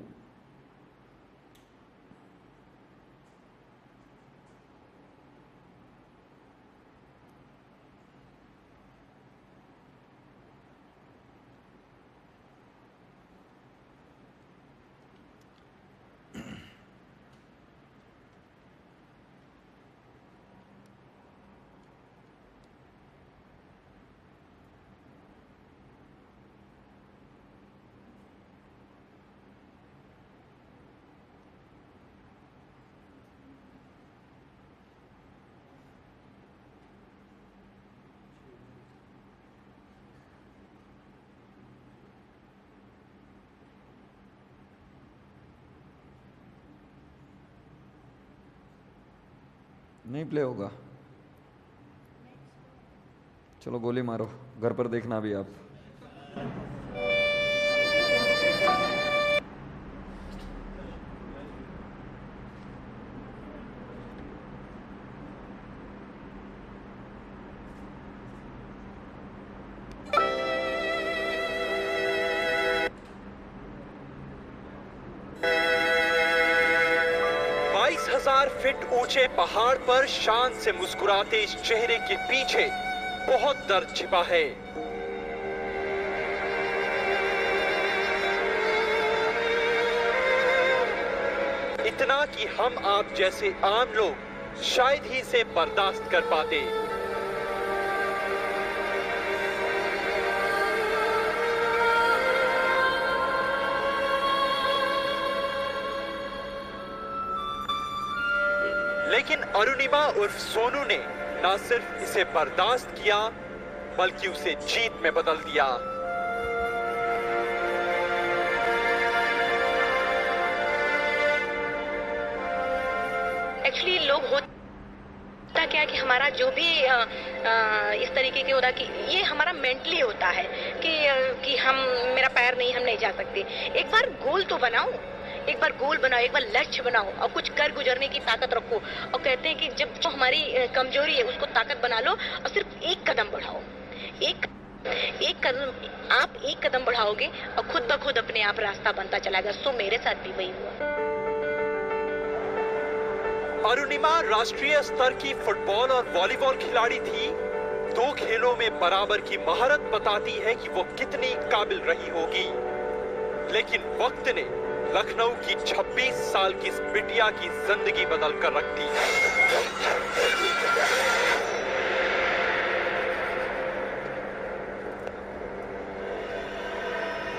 नहीं play होगा. चलो गोली मारो, घर पर देखना भी आप.
हजार फीट ऊंचे पहाड़ पर शान से मुस्कुराते इस चेहरे के पीछे बहुत दर्द छिपा है। इतना कि हम आप जैसे आम लोग शायद ही इसे बर्दाश्त कर पाते। लेकिन अरुणिमा उर्फ सोनू ने न सिर्फ इसे बर्दाश्त किया बल्कि उसे जीत में बदल दिया।
एक्चुअली लोग होता क्या कि हमारा जो भी इस तरीके के होता कि ये हमारा मेंटली होता है कि हम मेरा पैर नहीं, हम नहीं जा सकते। एक बार गोल तो बनाओ, एक बार गोल बनाओ, एक बार लक्ष्य बनाओ और कुछ कर गुजरने की ताकत रखो। और कहते हैं कि जब जो हमारी कमजोरी है उसको ताकत बना लो और सिर्फ एक कदम बढ़ाओ। एक कदम आप एक कदम बढ़ाओगे और खुद ब खुद अपने आप रास्ता बनता चला गया। सो मेरे साथ भी वही हुआ।
अरुणिमा राष्ट्रीय स्तर की फुटबॉल और वॉलीबॉल खिलाड़ी थी। दो खेलों में बराबर की महारत बताती है कि वो कितनी काबिल रही होगी। लेकिन वक्त ने लखनऊ की 26 साल की इस बिटिया की जिंदगी बदल कर रख दी।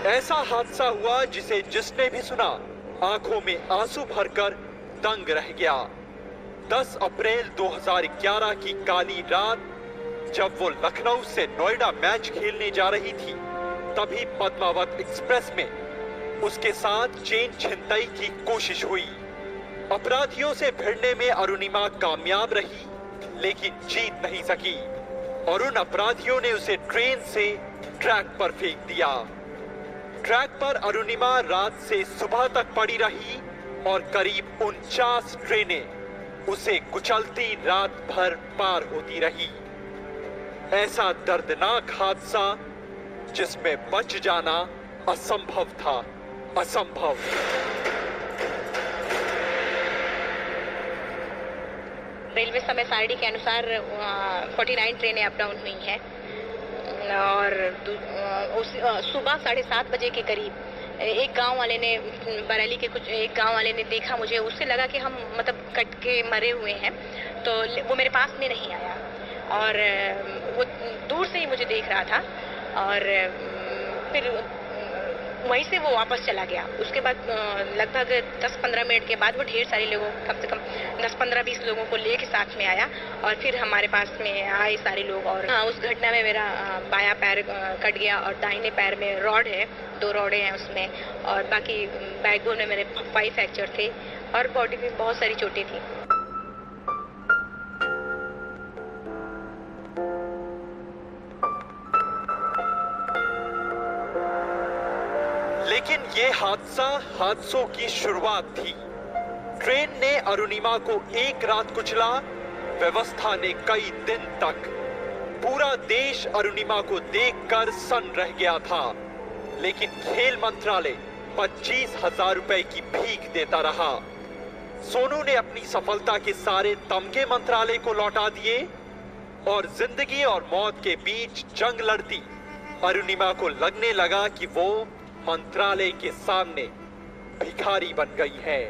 ऐसा हादसा हुआ जिसे जिसने भी सुना आंखों में आंसू भरकर दंग रह गया। 10 अप्रैल 2011 की काली रात जब वो लखनऊ से नोएडा मैच खेलने जा रही थी, तभी पद्मावत एक्सप्रेस में उसके साथ चेन छिनतई की कोशिश हुई। अपराधियों से भिड़ने में अरुणिमा कामयाब रही, लेकिन जीत नहीं सकी और उन अपराधियों ने उसे ट्रेन से ट्रैक पर फेंक दिया। ट्रैक पर अरुणिमा रात से सुबह तक पड़ी रही और करीब 49 ट्रेनें उसे कुचलती रात भर पार होती रही। ऐसा दर्दनाक हादसा जिसमें बच जाना असंभव था, असंभव।
रेलवे समय सारणी के अनुसार 49 ट्रेनें अप डाउन हुई हैं और सुबह 7:30 बजे के करीब एक गांव वाले ने, बरेली के एक गांव वाले ने देखा मुझे। उससे लगा कि हम मतलब कट के मरे हुए हैं, तो वो मेरे पास में नहीं आया और वो दूर से ही मुझे देख रहा था और फिर वहीं से वो वापस चला गया। उसके बाद लगभग 10-15 मिनट के बाद वो ढेर सारे लोगों, कम से कम 10-15-20 लोगों को लेके साथ में आया और फिर हमारे पास में आए सारे लोग। और उस घटना में मेरा बायां पैर कट गया और दाहिने पैर में रॉड है, 2 रॉडें हैं उसमें, और बाकी बैकबोन में मेरे 5 फ्रैक्चर थे और बॉडी में बहुत सारी चोटें थी।
लेकिन ये हादसा हादसों की शुरुआत थी। ट्रेन ने अरुणिमा को एक रात कुचला, व्यवस्था ने कई दिन तक। पूरा देश अरुणिमा को देखकर सन्न रह गया था, लेकिन खेल मंत्रालय 25,000 रुपए की भीख देता रहा। सोनू ने अपनी सफलता के सारे तमगे मंत्रालय को लौटा दिए और जिंदगी और मौत के बीच जंग लड़ती अरुणिमा को लगने लगा कि वो मंत्रालय के सामने भिखारी बन गई है।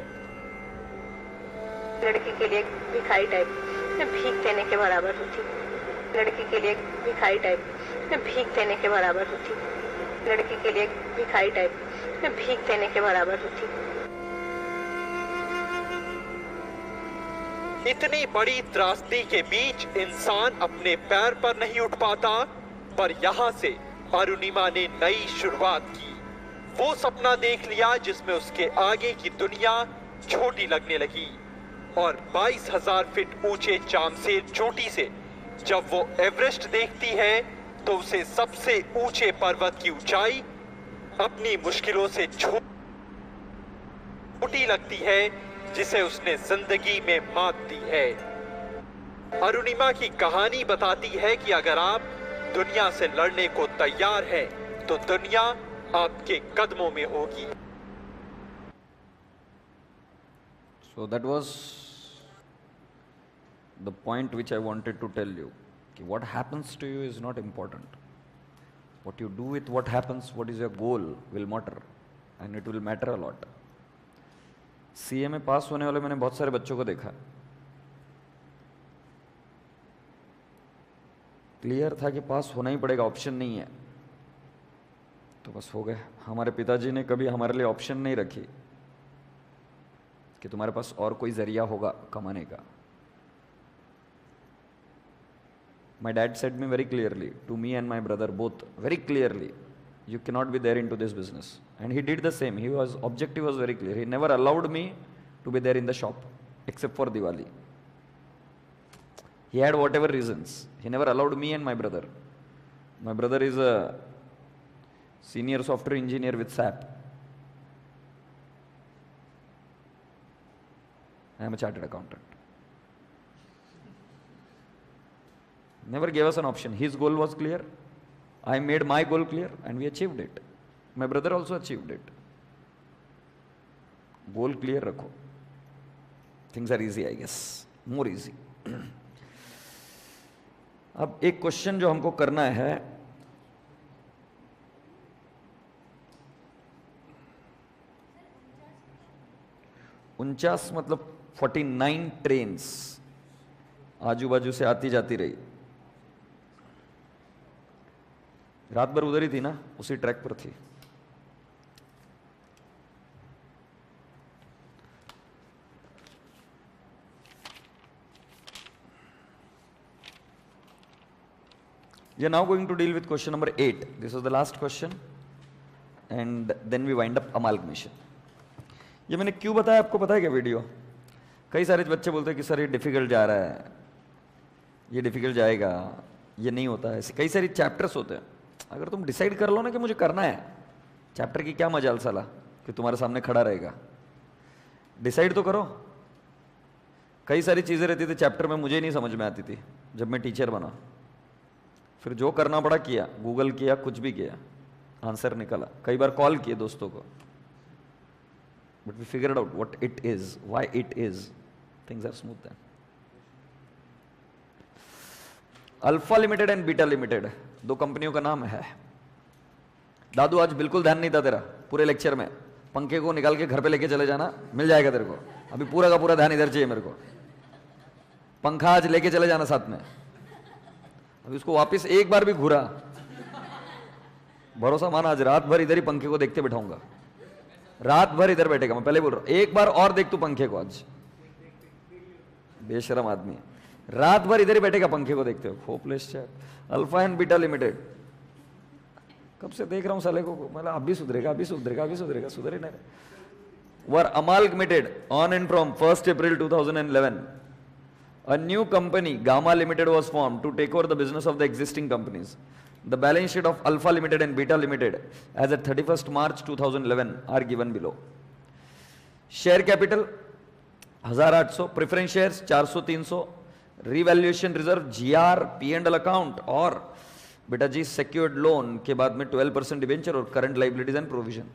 लड़की के लिए भिखारी टाइप भीख देने के बराबर होती। लड़की के लिए भिखारी टाइप भीख देने के बराबर होती। लड़की के लिए भिखारी टाइप भीख देने के बराबर होती।
इतनी बड़ी त्रासदी के बीच इंसान अपने पैर पर नहीं उठ पाता, पर यहाँ से अरुणिमा ने नई शुरुआत की। वो सपना देख लिया जिसमें उसके आगे की दुनिया छोटी लगने लगी और 22,000 फीट ऊंचे चामसेर चोटी से जब वो एवरेस्ट देखती है तो उसे सबसे ऊंचे पर्वत की ऊंचाई अपनी मुश्किलों से छोटी लगती है जिसे उसने जिंदगी में मात दी है। अरुणिमा की कहानी बताती है कि अगर आप दुनिया से लड़ने को तैयार हैं तो दुनिया आपके कदमों में होगी।
So that was the point which I wanted to tell you, what happens to you is not important. What you do with what happens, what is your goal will matter, and it will matter a lot. CA में पास होने वाले मैंने बहुत सारे बच्चों को देखा, clear था कि पास होना ही पड़ेगा, ऑप्शन नहीं है, तो बस हो गए। हमारे पिताजी ने कभी हमारे लिए ऑप्शन नहीं रखी कि तुम्हारे पास और कोई जरिया होगा कमाने का। My dad said me very clearly, to me and my brother both, very clearly, you cannot be there into this business. And he did the same. Objective was very clear. He never allowed me to be there in the shop, except for Diwali. He had whatever reasons. He never allowed me and my brother. My brother is a senior software engineer with SAP. I am a chartered accountant. Never gave us an option. His goal was clear. I made my goal clear and we achieved it. My brother also achieved it. Goal clear rakho. Things are easy, I guess. More easy. अब एक question जो हमको करना है, उनचास मतलब 49 trains आजू बाजू से आती जाती रही। रात भर उधर ही थी ना, उसी ट्रैक पर थी। We are now going to deal with question number 8. This was the last question and then we wind up amalgamation. ये मैंने क्यों बताया आपको पता है क्या? वीडियो कई सारे बच्चे बोलते हैं कि सर ये डिफिकल्ट जा रहा है, ये डिफिकल्ट जाएगा, ये नहीं होता है। ऐसे कई सारी चैप्टर्स होते हैं। अगर तुम डिसाइड कर लो ना कि मुझे करना है, चैप्टर की क्या मजाल साला कि तुम्हारे सामने खड़ा रहेगा। डिसाइड तो करो। कई सारी चीजें रहती थी चैप्टर में, मुझे नहीं समझ में आती थी जब मैं टीचर बना। फिर जो करना पड़ा किया, गूगल किया, कुछ भी किया, आंसर निकला। कई बार कॉल किए दोस्तों को, but we figured out what it is, why it is, things are smooth then. Alpha limited and beta limited दो कंपनियों का नाम है। दादू आज बिल्कुल ध्यान नहीं था तेरा पूरे लेक्चर में। पंखे को निकाल के घर पे लेके चले जाना, मिल जाएगा तेरे को। अभी पूरा का पूरा ध्यान इधर चाहिए मेरे को। पंखा आज लेके चले जाना साथ में। अभी उसको वापस एक बार भी घूरा, भरोसा माना आज रात भर इधर ही पंखे को देखते बैठाऊंगा। रात भर इधर बैठेगा, मैं पहले बोल रहा हूं। एक बार और देख तू पंखे को आज, बेशरम आदमी है। रात भर इधर ही बैठेगा पंखे को देखते हो। Hopeless chat. Alpha and beta limited कब से देख रहा हूं साले को, मतलब अभी सुधरेगा, अभी सुधरेगा, अभी सुधरेगा, सुधर ही नहीं। Were amalgamated on and from 1st April 2011. A new company, Gamma Limited, was formed to take over the business of the existing companies. The balance sheet of Alpha Limited and Beta Limited as at 31st March 2011 are given below. Share capital 1800, preference shares 400-300, revaluation reserve, GR, P&L account और बेटा जी secured loan के बाद में 12% debenture और current liabilities and provision.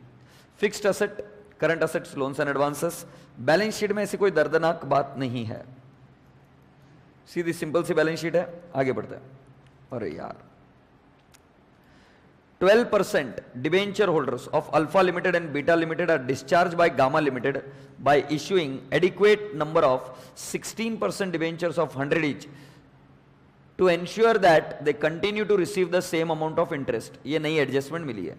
Fixed asset, current assets, loans and advances. Balance sheet में ऐसी कोई दर्दनाक बात नहीं है, सीधी सिंपल सी बैलेंस शीट है। आगे बढ़ते हैं। अरे यार 12% debenture holders of Alpha Limited and Beta Limited are discharged by Gamma Limited by issuing adequate number of 16% debentures of 100 each to ensure that they continue to receive the same amount of interest. ये नई adjustment मिली है।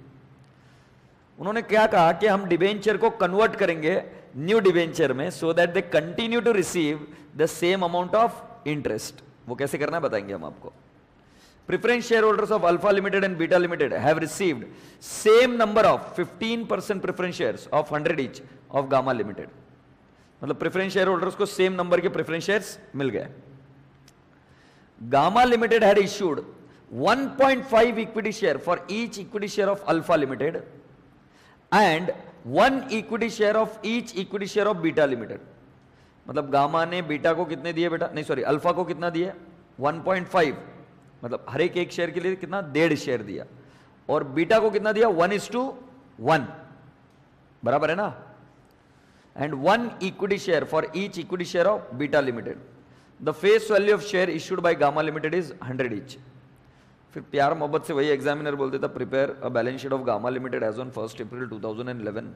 उन्होंने क्या कहा कि हम debenture को convert करेंगे न्यू डिबेंचर में so that they continue to receive the same amount of interest. वो कैसे करना है बताएंगे हम आपको। Preference shareholders of Alpha Limited and Beta Limited have received same number of 15% preference shares of 100 each of Gamma Limited. मतलब preference shareholders को same number के preference shares मिल गए। Gamma Limited had issued 1.5 equity share for each equity share of Alpha Limited and 1 equity share of each equity share of Beta Limited. मतलब gamma ने beta को कितने दिए बेटा, नहीं सॉरी अल्फा को कितना दिए 1.5, मतलब हर एक शेयर के लिए कितना 1.5 शेयर दिया, और बीटा को कितना दिया 1:1, बराबर है ना। And 1 equity share for each equity share of beta limited. The face value of share issued by gamma limited is 100 each. फिर प्यार मोहब्बत से वही एग्जामिनर बोल देता, prepare a balance sheet of gamma limited as on 1 April 2011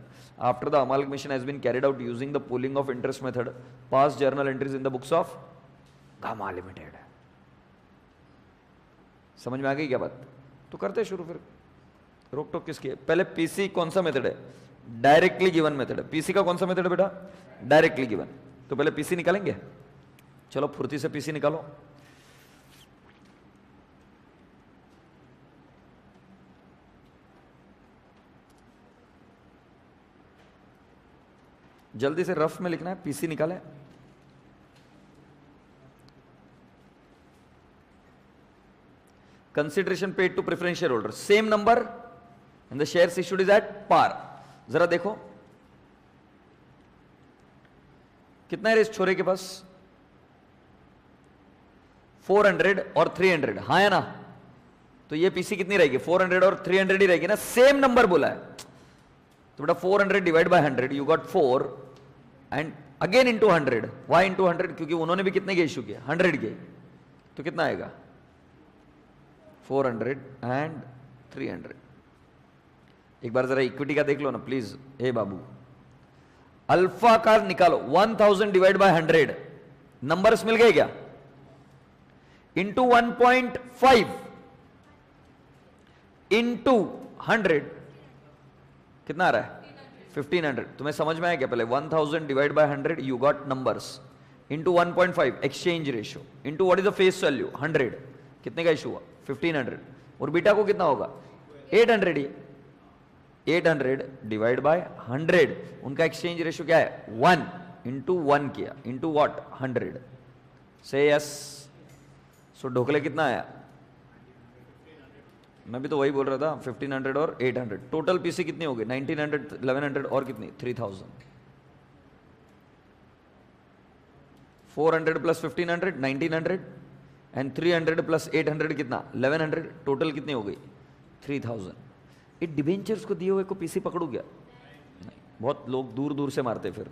after the amalgamation has been carried out using the pooling of interest method, pass journal entries in the books of gamma limited. समझ में आ गई क्या बात? तो करते शुरू, फिर रोक टोक किसकी है? पहले पीसी कौन सा मेथड है? डायरेक्टली गिवन मेथड है। पीसी का कौन सा मेथड है बेटा? Directly given. तो पहले पीसी निकालेंगे, चलो फुर्ती से पीसी निकालो। जल्दी से रफ में लिखना है, पीसी निकाले। Consideration paid to preference share holder same number and the shares issued is at par. जरा देखो कितना है इस छोरे के पास? 400 और 300, हाँ है ना? तो ये पीसी कितनी रहेगी? 400 और 300 ही रहेगी ना, सेम नंबर बोला है। तो बेटा 400 divide by 100 you got 4 and again into 100। Why into 100? क्योंकि उन्होंने भी कितने के इशू किए? 100 के। तो कितना आएगा? 400 एंड 300। एक बार जरा इक्विटी का देख लो ना प्लीज। ए बाबू, अल्फा का निकालो। 1000 डिवाइड बाय 100, नंबर्स मिल गए क्या? इंटू 1.5 इंटू 100 कितना आ रहा है? 1500। तुम्हें समझ में आया क्या? पहले 1000 divide by 100 you got numbers, into 1.5 exchange ratio, into what is the face value 100। कितने का इशू हुआ? 1500। और बीटा को कितना होगा? 800 ही। 800 डिवाइड बाय 100, उनका एक्सचेंज रेशियो क्या है? 1 इंटू 1 किया, इंटू व्हाट? 100। से यस। सो ढोकले कितना आया? मैं भी तो वही बोल रहा था, 1500 और 800। टोटल पीसी कितनी हो गई? 1900, 1100 और कितनी? 3000। 400 प्लस 1500 1900 एंड 300 प्लस 800 कितना? 1100। टोटल कितनी हो गई? 3000। ये डिबेंचर्स को दिए हुए को पीसी पकड़ू क्या? नहीं, बहुत लोग दूर दूर से मारते फिर,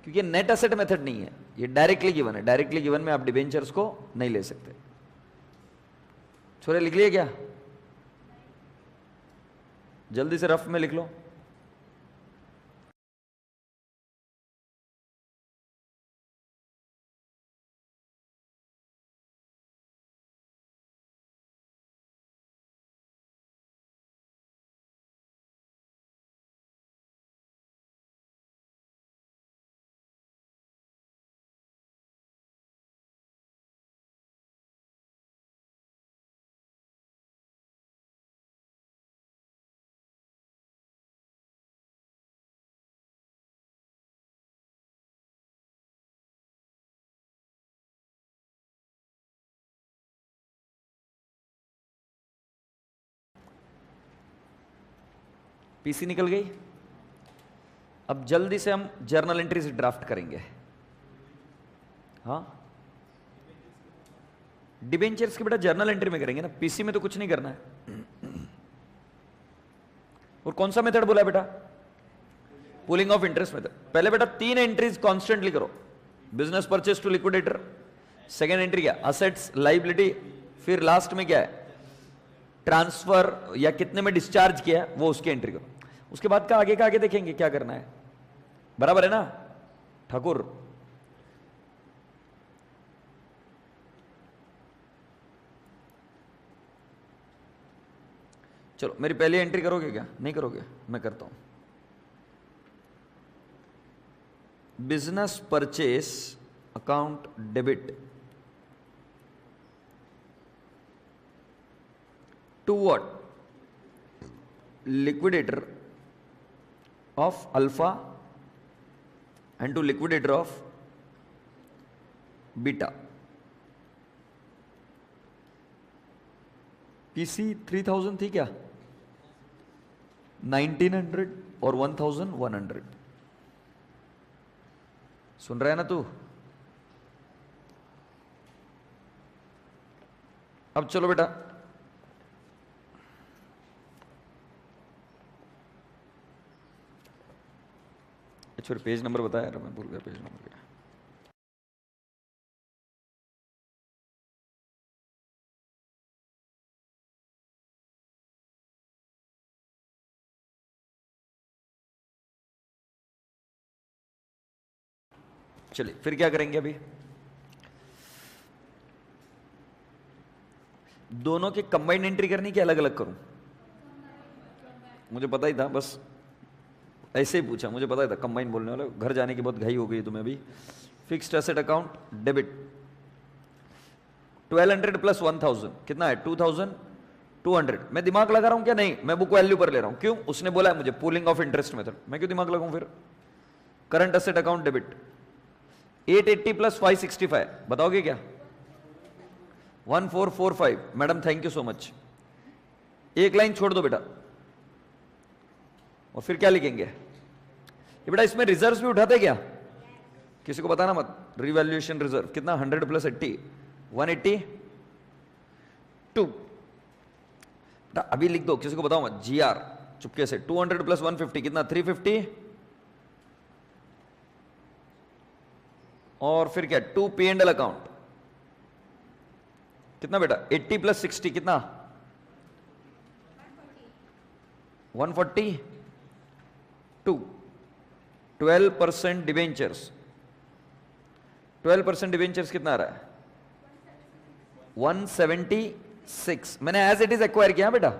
क्योंकि नेट एसेट मेथड नहीं है, ये डायरेक्टली गिवन है। डायरेक्टली गिवन में आप डिबेंचर्स को नहीं ले सकते। छोरे लिख लिए क्या? जल्दी से रफ में लिख लो। पीसी निकल गई। अब जल्दी से हम जर्नल एंट्रीज ड्राफ्ट करेंगे। हाँ, डिबेंचर्स की बेटा जर्नल एंट्री में करेंगे ना, पीसी में तो कुछ नहीं करना है। और कौन सा मेथड बोला बेटा? Pooling of interest method. पहले बेटा 3 एंट्रीज कॉन्स्टेंटली करो। Business purchase to liquidator, second entry क्या? असेट्स लाइबिलिटी, फिर लास्ट में क्या है? ट्रांसफर या कितने में डिस्चार्ज किया, वो उसकी एंट्री करो। उसके बाद का आगे देखेंगे क्या करना है। बराबर है ना ठाकुर? चलो मेरी पहली एंट्री करोगे क्या? नहीं करोगे? मैं करता हूं। Business purchase account debit to what? liquidator of alpha and to liquidator of beta। PC 3000 थी क्या? 1900 और 1100। सुन रहा है ना तू? अब चलो बेटा, पेज नंबर बताया, मैं भूल गया पेज नंबर क्या। चलिए फिर क्या करेंगे अभी, दोनों की कंबाइंड एंट्री करनी कि अलग अलग करूं? मुझे पता ही था, बस ऐसे ही पूछा, मुझे पता ही था कंबाइन बोलने वाले, घर जाने की बहुत घाई हो गई तुम्हें अभी। Fixed asset account debit 1200 plus 1000 कितना है? 2200। मैं दिमाग लगा रहा हूं क्या? नहीं, मैं बुक वैल्यू पर ले रहा हूं। क्यों? उसने बोला है मुझे पूलिंग ऑफ इंटरेस्ट मेथड, मैं क्यों दिमाग लगाऊं फिर? Current asset account debit 880 plus 565 बताओगे क्या? 1445। Madam thank you so much. एक लाइन छोड़ दो बेटा, और फिर क्या लिखेंगे? ये बेटा इसमें रिजर्व्स भी उठाते क्या? किसी को बताना मत। रिवैल्यूएशन रिजर्व कितना? 100 प्लस 80 182। बेटा अभी लिख दो, किसी को बताओ मत। जीआर चुपके से 200 प्लस 150 कितना? 350। और फिर क्या? 2 P&L अकाउंट कितना बेटा? 80 प्लस 60 कितना? 140। 2 12% डिवेंचर्स, 12% डिवेंचर्स कितना आ रहा है? 176। मैंने एज इट इज एक्वायर किया बेटा।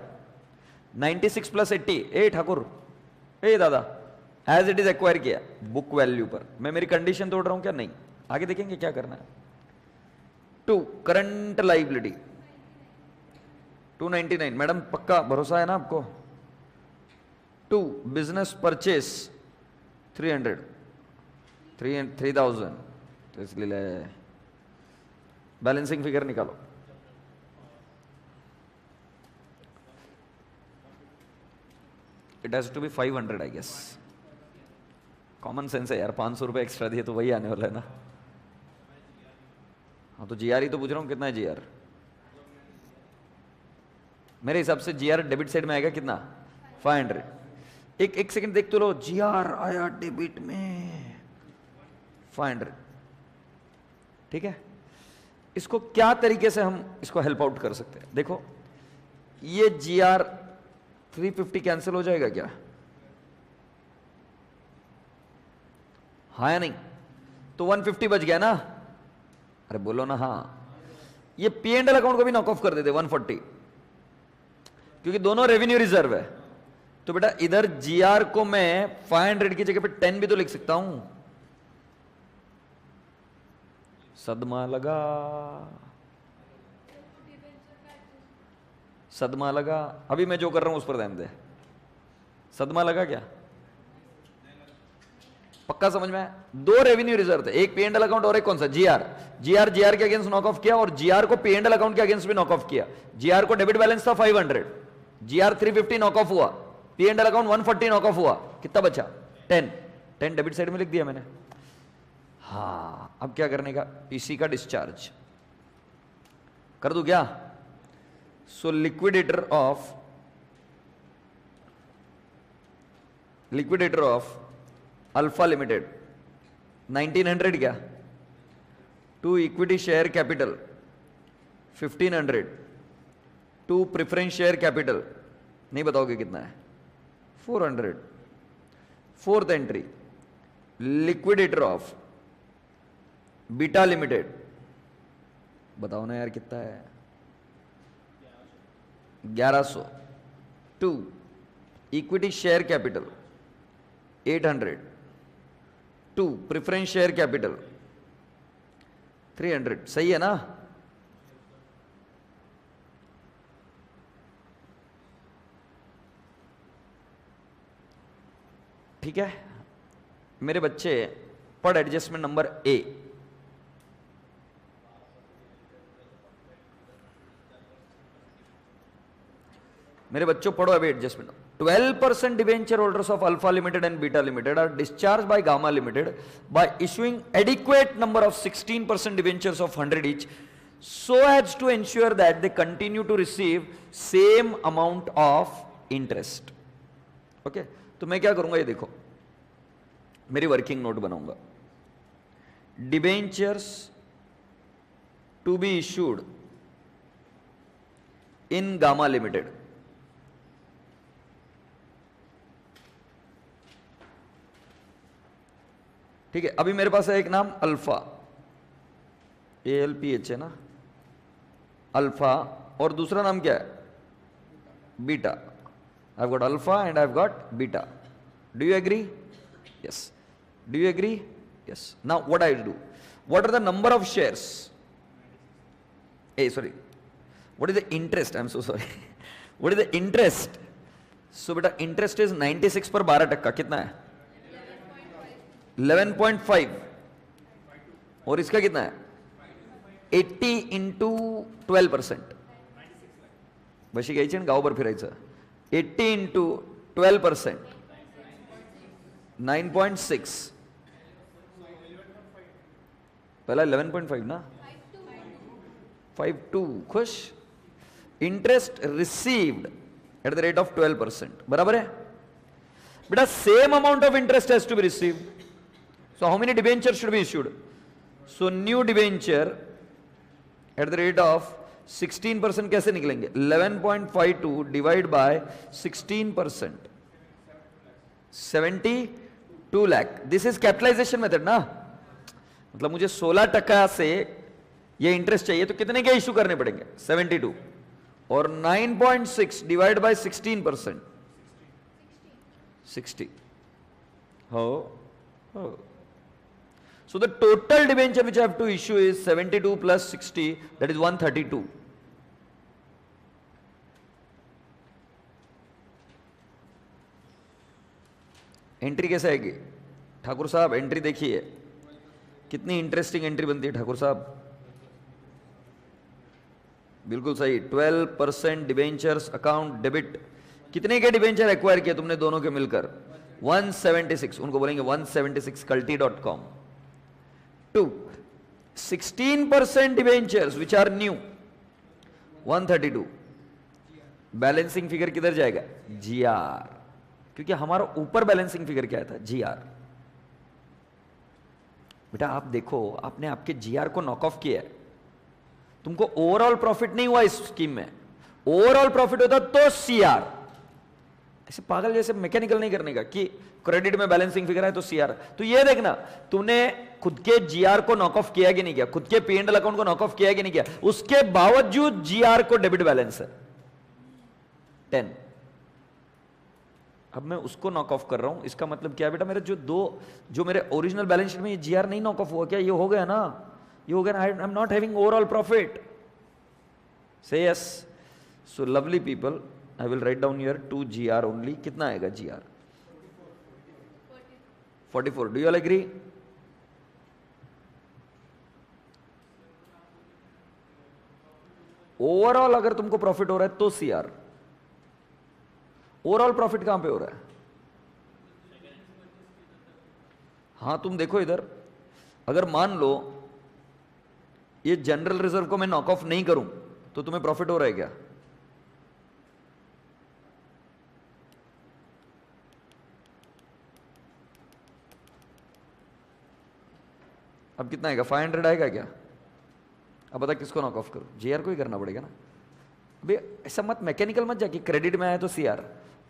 96 प्लस 80 ए ठाकुर, ए दादा, एज इट इज एक्वायर किया बुक वैल्यू पर। मैं मेरी कंडीशन तोड़ रहा हूं क्या? नहीं, आगे देखेंगे क्या करना है। 2 करंट लाइबिलिटी 299। मैडम पक्का भरोसा है ना आपको? 2 बिजनेस परचेस 300 3000, तो इसलिए बैलेंसिंग फिगर निकालो। It has to be 500 I guess. Common sense है यार, 500 रुपए एक्स्ट्रा दिए तो वही आने वाला है ना। हाँ तो जीआर ही तो पूछ रहा हूं, कितना है जीआर? मेरे हिसाब से जीआर डेबिट साइड में आएगा कितना? 500। एक सेकंड देख तो लो, जीआर आया डेबिट में 500, ठीक है। इसको क्या तरीके से हम इसको हेल्प आउट कर सकते हैं? देखो ये जीआर 350 कैंसिल हो जाएगा क्या? हाँ या नहीं? तो 150 बच गया ना? अरे बोलो ना हाँ। ये P&L अकाउंट को भी नॉक ऑफ कर देते 140, क्योंकि दोनों रेवेन्यू रिजर्व है। तो बेटा इधर जीआर को मैं 500 की जगह पे 10 भी तो लिख सकता हूं। सदमा लगा, सदमा लगा। अभी मैं जो कर रहा हूं उस पर ध्यान दे। सदमा लगा क्या? पक्का समझ में आया? 2 रेवेन्यू रिजर्व थे, एक P&L अकाउंट और एक कौन सा? जीआर। जीआर के अगेंस्ट नॉक ऑफ किया, और जीआर को P&L अकाउंट के अगेंस्ट भी नॉक ऑफ किया। जीआर को डेबिट बैलेंस था 500, जीआर 350 नॉक ऑफ हुआ, P&L अकाउंट 140 नॉक ऑफ हुआ, कितना बचा? 10 डेबिट साइड में लिख दिया मैंने। हाँ अब क्या करने का? पीसी का डिस्चार्ज कर दूं क्या? सो लिक्विडेटर ऑफ अल्फा लिमिटेड 1900 क्या? 2 equity share capital 1500, 2 preference share capital नहीं बताओगे कितना है? 400। 4th entry liquidator of beta limited, बताओ ना यार कितना है? 1100। 2 equity share capital 800, 2 preference share capital 300। सही है ना? ठीक है मेरे बच्चे, पढ़ एडजस्टमेंट नंबर ए। मेरे बच्चों पढ़ो अभी adjustment. 12% debenture holders of alpha limited and beta limited are discharge by gamma limited by issuing adequate number of 16% debentures of 100 each so as to ensure that they continue to receive same amount of interest. Okay तो मैं क्या करूंगा? ये देखो मेरी working note बनाऊंगा। Debentures to be issued in gamma limited, ठीक है, अभी मेरे पास है एक नाम अल्फा, ALPH है ना, अल्फा, और दूसरा नाम क्या है? Beta. I have got alpha and I have got beta. Do you agree? Yes. Do you agree? Yes. Now what I do? What are the number of shares? Sorry, what is the interest? I am so sorry. What is the interest? So बेटा interest is 96 पर 12%. कितना है? 11.5. और इसका कितना है? 80 into 12%. बशी घ्यायची आणि गावभर फिरायचं. 80 इंटू 12%, 9.6. पहला 11.5 ना, 52. खुश. Interest received at the rate of 12%. बराबर है बेटा. Same amount of interest has to be received. So how many debentures should be issued? So new debenture at the rate of 16% कैसे निकलेंगे? 11.52 divide by 16%, 72 lakh. This is capitalization method ना. मतलब मुझे 16% से ये इंटरेस्ट चाहिए तो कितने के इश्यू करने पड़ेंगे? 72. और 9.6 डिवाइड बाय 16%, 60. हो. So the total debenture which I have to issue is 72 plus 60, that is 132. Entry कैसे आएगी ठाकुर साहब? एंट्री देखिए कितनी इंटरेस्टिंग एंट्री बनती है ठाकुर साहब. बिल्कुल सही. 12% डिबेंचर्स अकाउंट डेबिट. कितने के डिबेंचर एक्वायर किए तुमने दोनों के मिलकर? 176. उनको बोलेंगे 176culti.com. 2. 16% debentures which are new, 132. Balancing figure किधर जाएगा? GR. क्योंकि हमारा ऊपर बैलेंसिंग फिगर क्या था? GR. बेटा आप देखो, आपने आपके GR को नॉक ऑफ किया है. तुमको ओवरऑल प्रॉफिट नहीं हुआ इस स्कीम में. ओवरऑल प्रॉफिट होता तो CR. ऐसे पागल जैसे मैकेनिकल नहीं करने का कि क्रेडिट में बैलेंसिंग फिगर है तो CR. तो ये देखना, तूने खुद के GR को नॉक ऑफ किया कि नहीं किया? खुद के P&L अकाउंट को नॉक ऑफ किया कि नहीं किया? उसके बावजूद GR को डेबिट बैलेंस है 10. अब मैं उसको नॉक ऑफ कर रहा हूं. इसका मतलब क्या है बेटा? मेरे जो मेरे ओरिजिनल बैलेंस शीट में ये GR नहीं नॉक ऑफ हुआ क्या? ये हो गया ना, ये हो गया ना. I am not having overall profit. Say yes. So lovely people, I will write down here 2 GR only. कितना आएगा GR? 44. Do you all agree? Overall अगर तुमको प्रॉफिट हो रहा है तो CR. ओवरऑल प्रॉफिट कहां पे हो रहा है? हां तुम देखो इधर, अगर मान लो ये जनरल रिजर्व को मैं नॉक ऑफ नहीं करूं तो तुम्हें प्रॉफिट हो रहा है क्या? अब कितना आएगा? 500 आएगा क्या? अब बता किसको नॉक ऑफ करो? GR को ही करना पड़ेगा ना. अबे ऐसा मत मैकेनिकल मत जाके क्रेडिट में आया तो CR.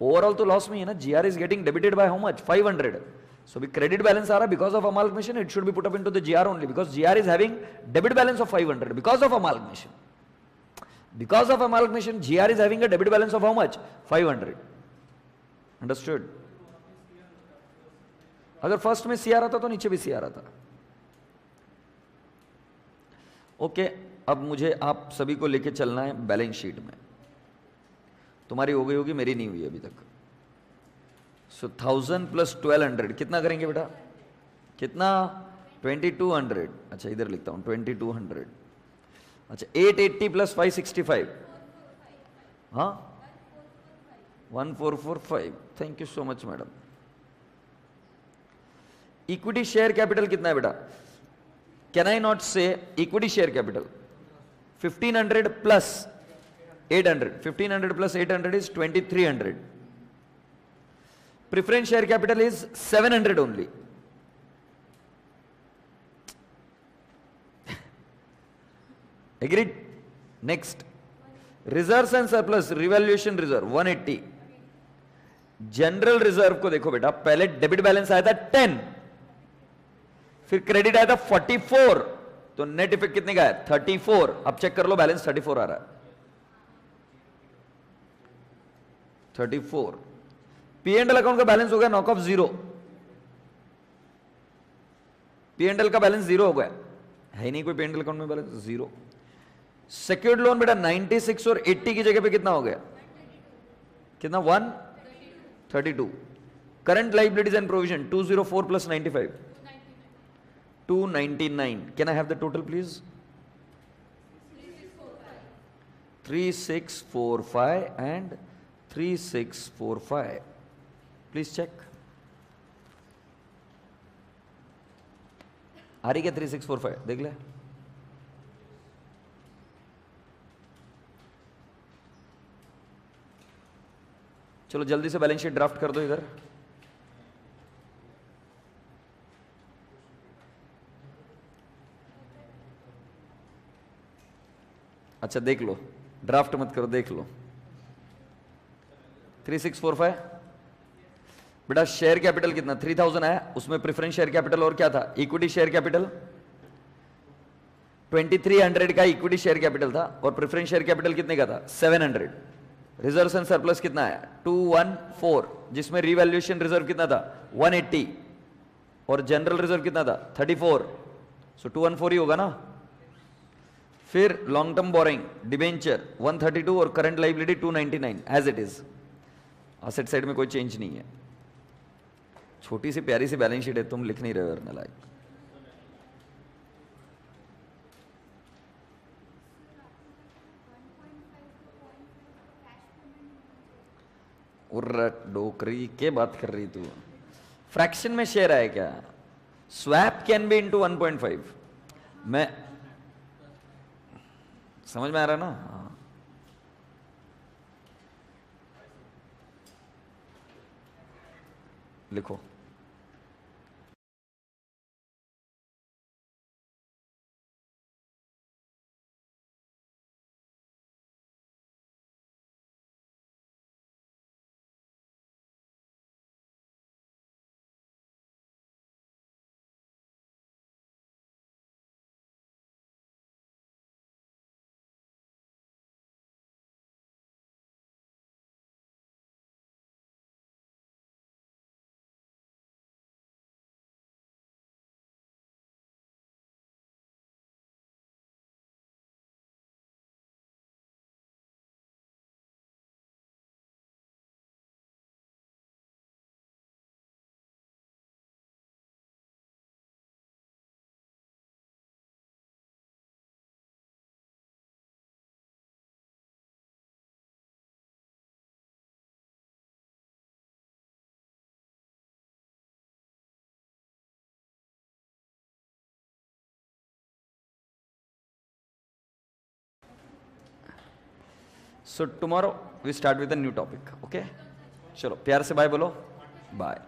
ओवरऑल तो लॉस में है ना. GR is getting debited by how much? 500. So भी क्रेडिट बैलेंस आ रहा है because of amalgamation. It should be put up into the GR only because GR is having debit balance of 500 because of amalgamation. Because of amalgamation GR is having a debit balance of how much? 500. Understood? अगर first में CR आता तो नीचे भी CR आता. Okay. अब मुझे आप सभी को लेके चलना है बैलेंस शीट में. तुम्हारी हो गई होगी, मेरी नहीं हुई अभी तक. सो 1000 प्लस 1200 कितना करेंगे बेटा? कितना? 2200. अच्छा इधर लिखता हूं 2200. अच्छा 880 प्लस 565. हाँ 1445. Thank you so much madam. Equity share capital कितना है बेटा? Can I not say equity share capital? 1500 plus 800. 1500 plus 800 is 2300. Preference share capital is 700 only. Agreed? Next. Reserves and surplus revaluation reserve 180. General reserve को देखो बेटा, पहले debit balance आया था 10. फिर क्रेडिट आया था 44, तो नेट इफेक्ट कितने का है 34। अब चेक कर लो बैलेंस 34 आ रहा है 34। P&L अकाउंट का बैलेंस हो गया नॉक ऑफ 0, P&L का बैलेंस 0 हो गया, है ही नहीं कोई P&L अकाउंट में बैलेंस 0। सिक्योर्ड लोन बेटा 96 और 80 की जगह पे कितना हो गया, कितना 132। Current liabilities and provision 204 plus 95 299। Can I have the total please? 3645 and 3645, please check. आ रही क्या 3645? देख ले। चलो जल्दी से बैलेंस शीट ड्राफ्ट कर दो इधर। अच्छा देख लो, ड्राफ्ट मत करो, देख लो। 3645 बेटा शेयर कैपिटल कितना 3000 आया, उसमें प्रेफरेंस शेयर कैपिटल और क्या था, इक्विटी शेयर कैपिटल 2300 का इक्विटी शेयर कैपिटल था और प्रेफरेंस शेयर कैपिटल कितने का था 700। रिजर्व एंड सरप्लस कितना है 214, जिसमें रिवैल्यूएशन रिजर्व कितना था 180 और जनरल रिजर्व कितना था 34, सो 214 ही होगा ना। फिर लॉन्ग टर्म बोरिंग डिबेंचर 132 और current liability 299 as it is. Asset side में कोई चेंज नहीं है। छोटी सी प्यारी सी बैलेंस शीट है, तुम लिख नहीं रहे हो लाइक। उर्रट डोकरी के बात कर रही तू, फ्रैक्शन में शेयर है क्या? Swap can be into 1.5। मैं समझ में आ रहा ना? हाँ। लिखो so tomorrow we start with a new topic. Okay चलो प्यार से बाय बोलो, बाय।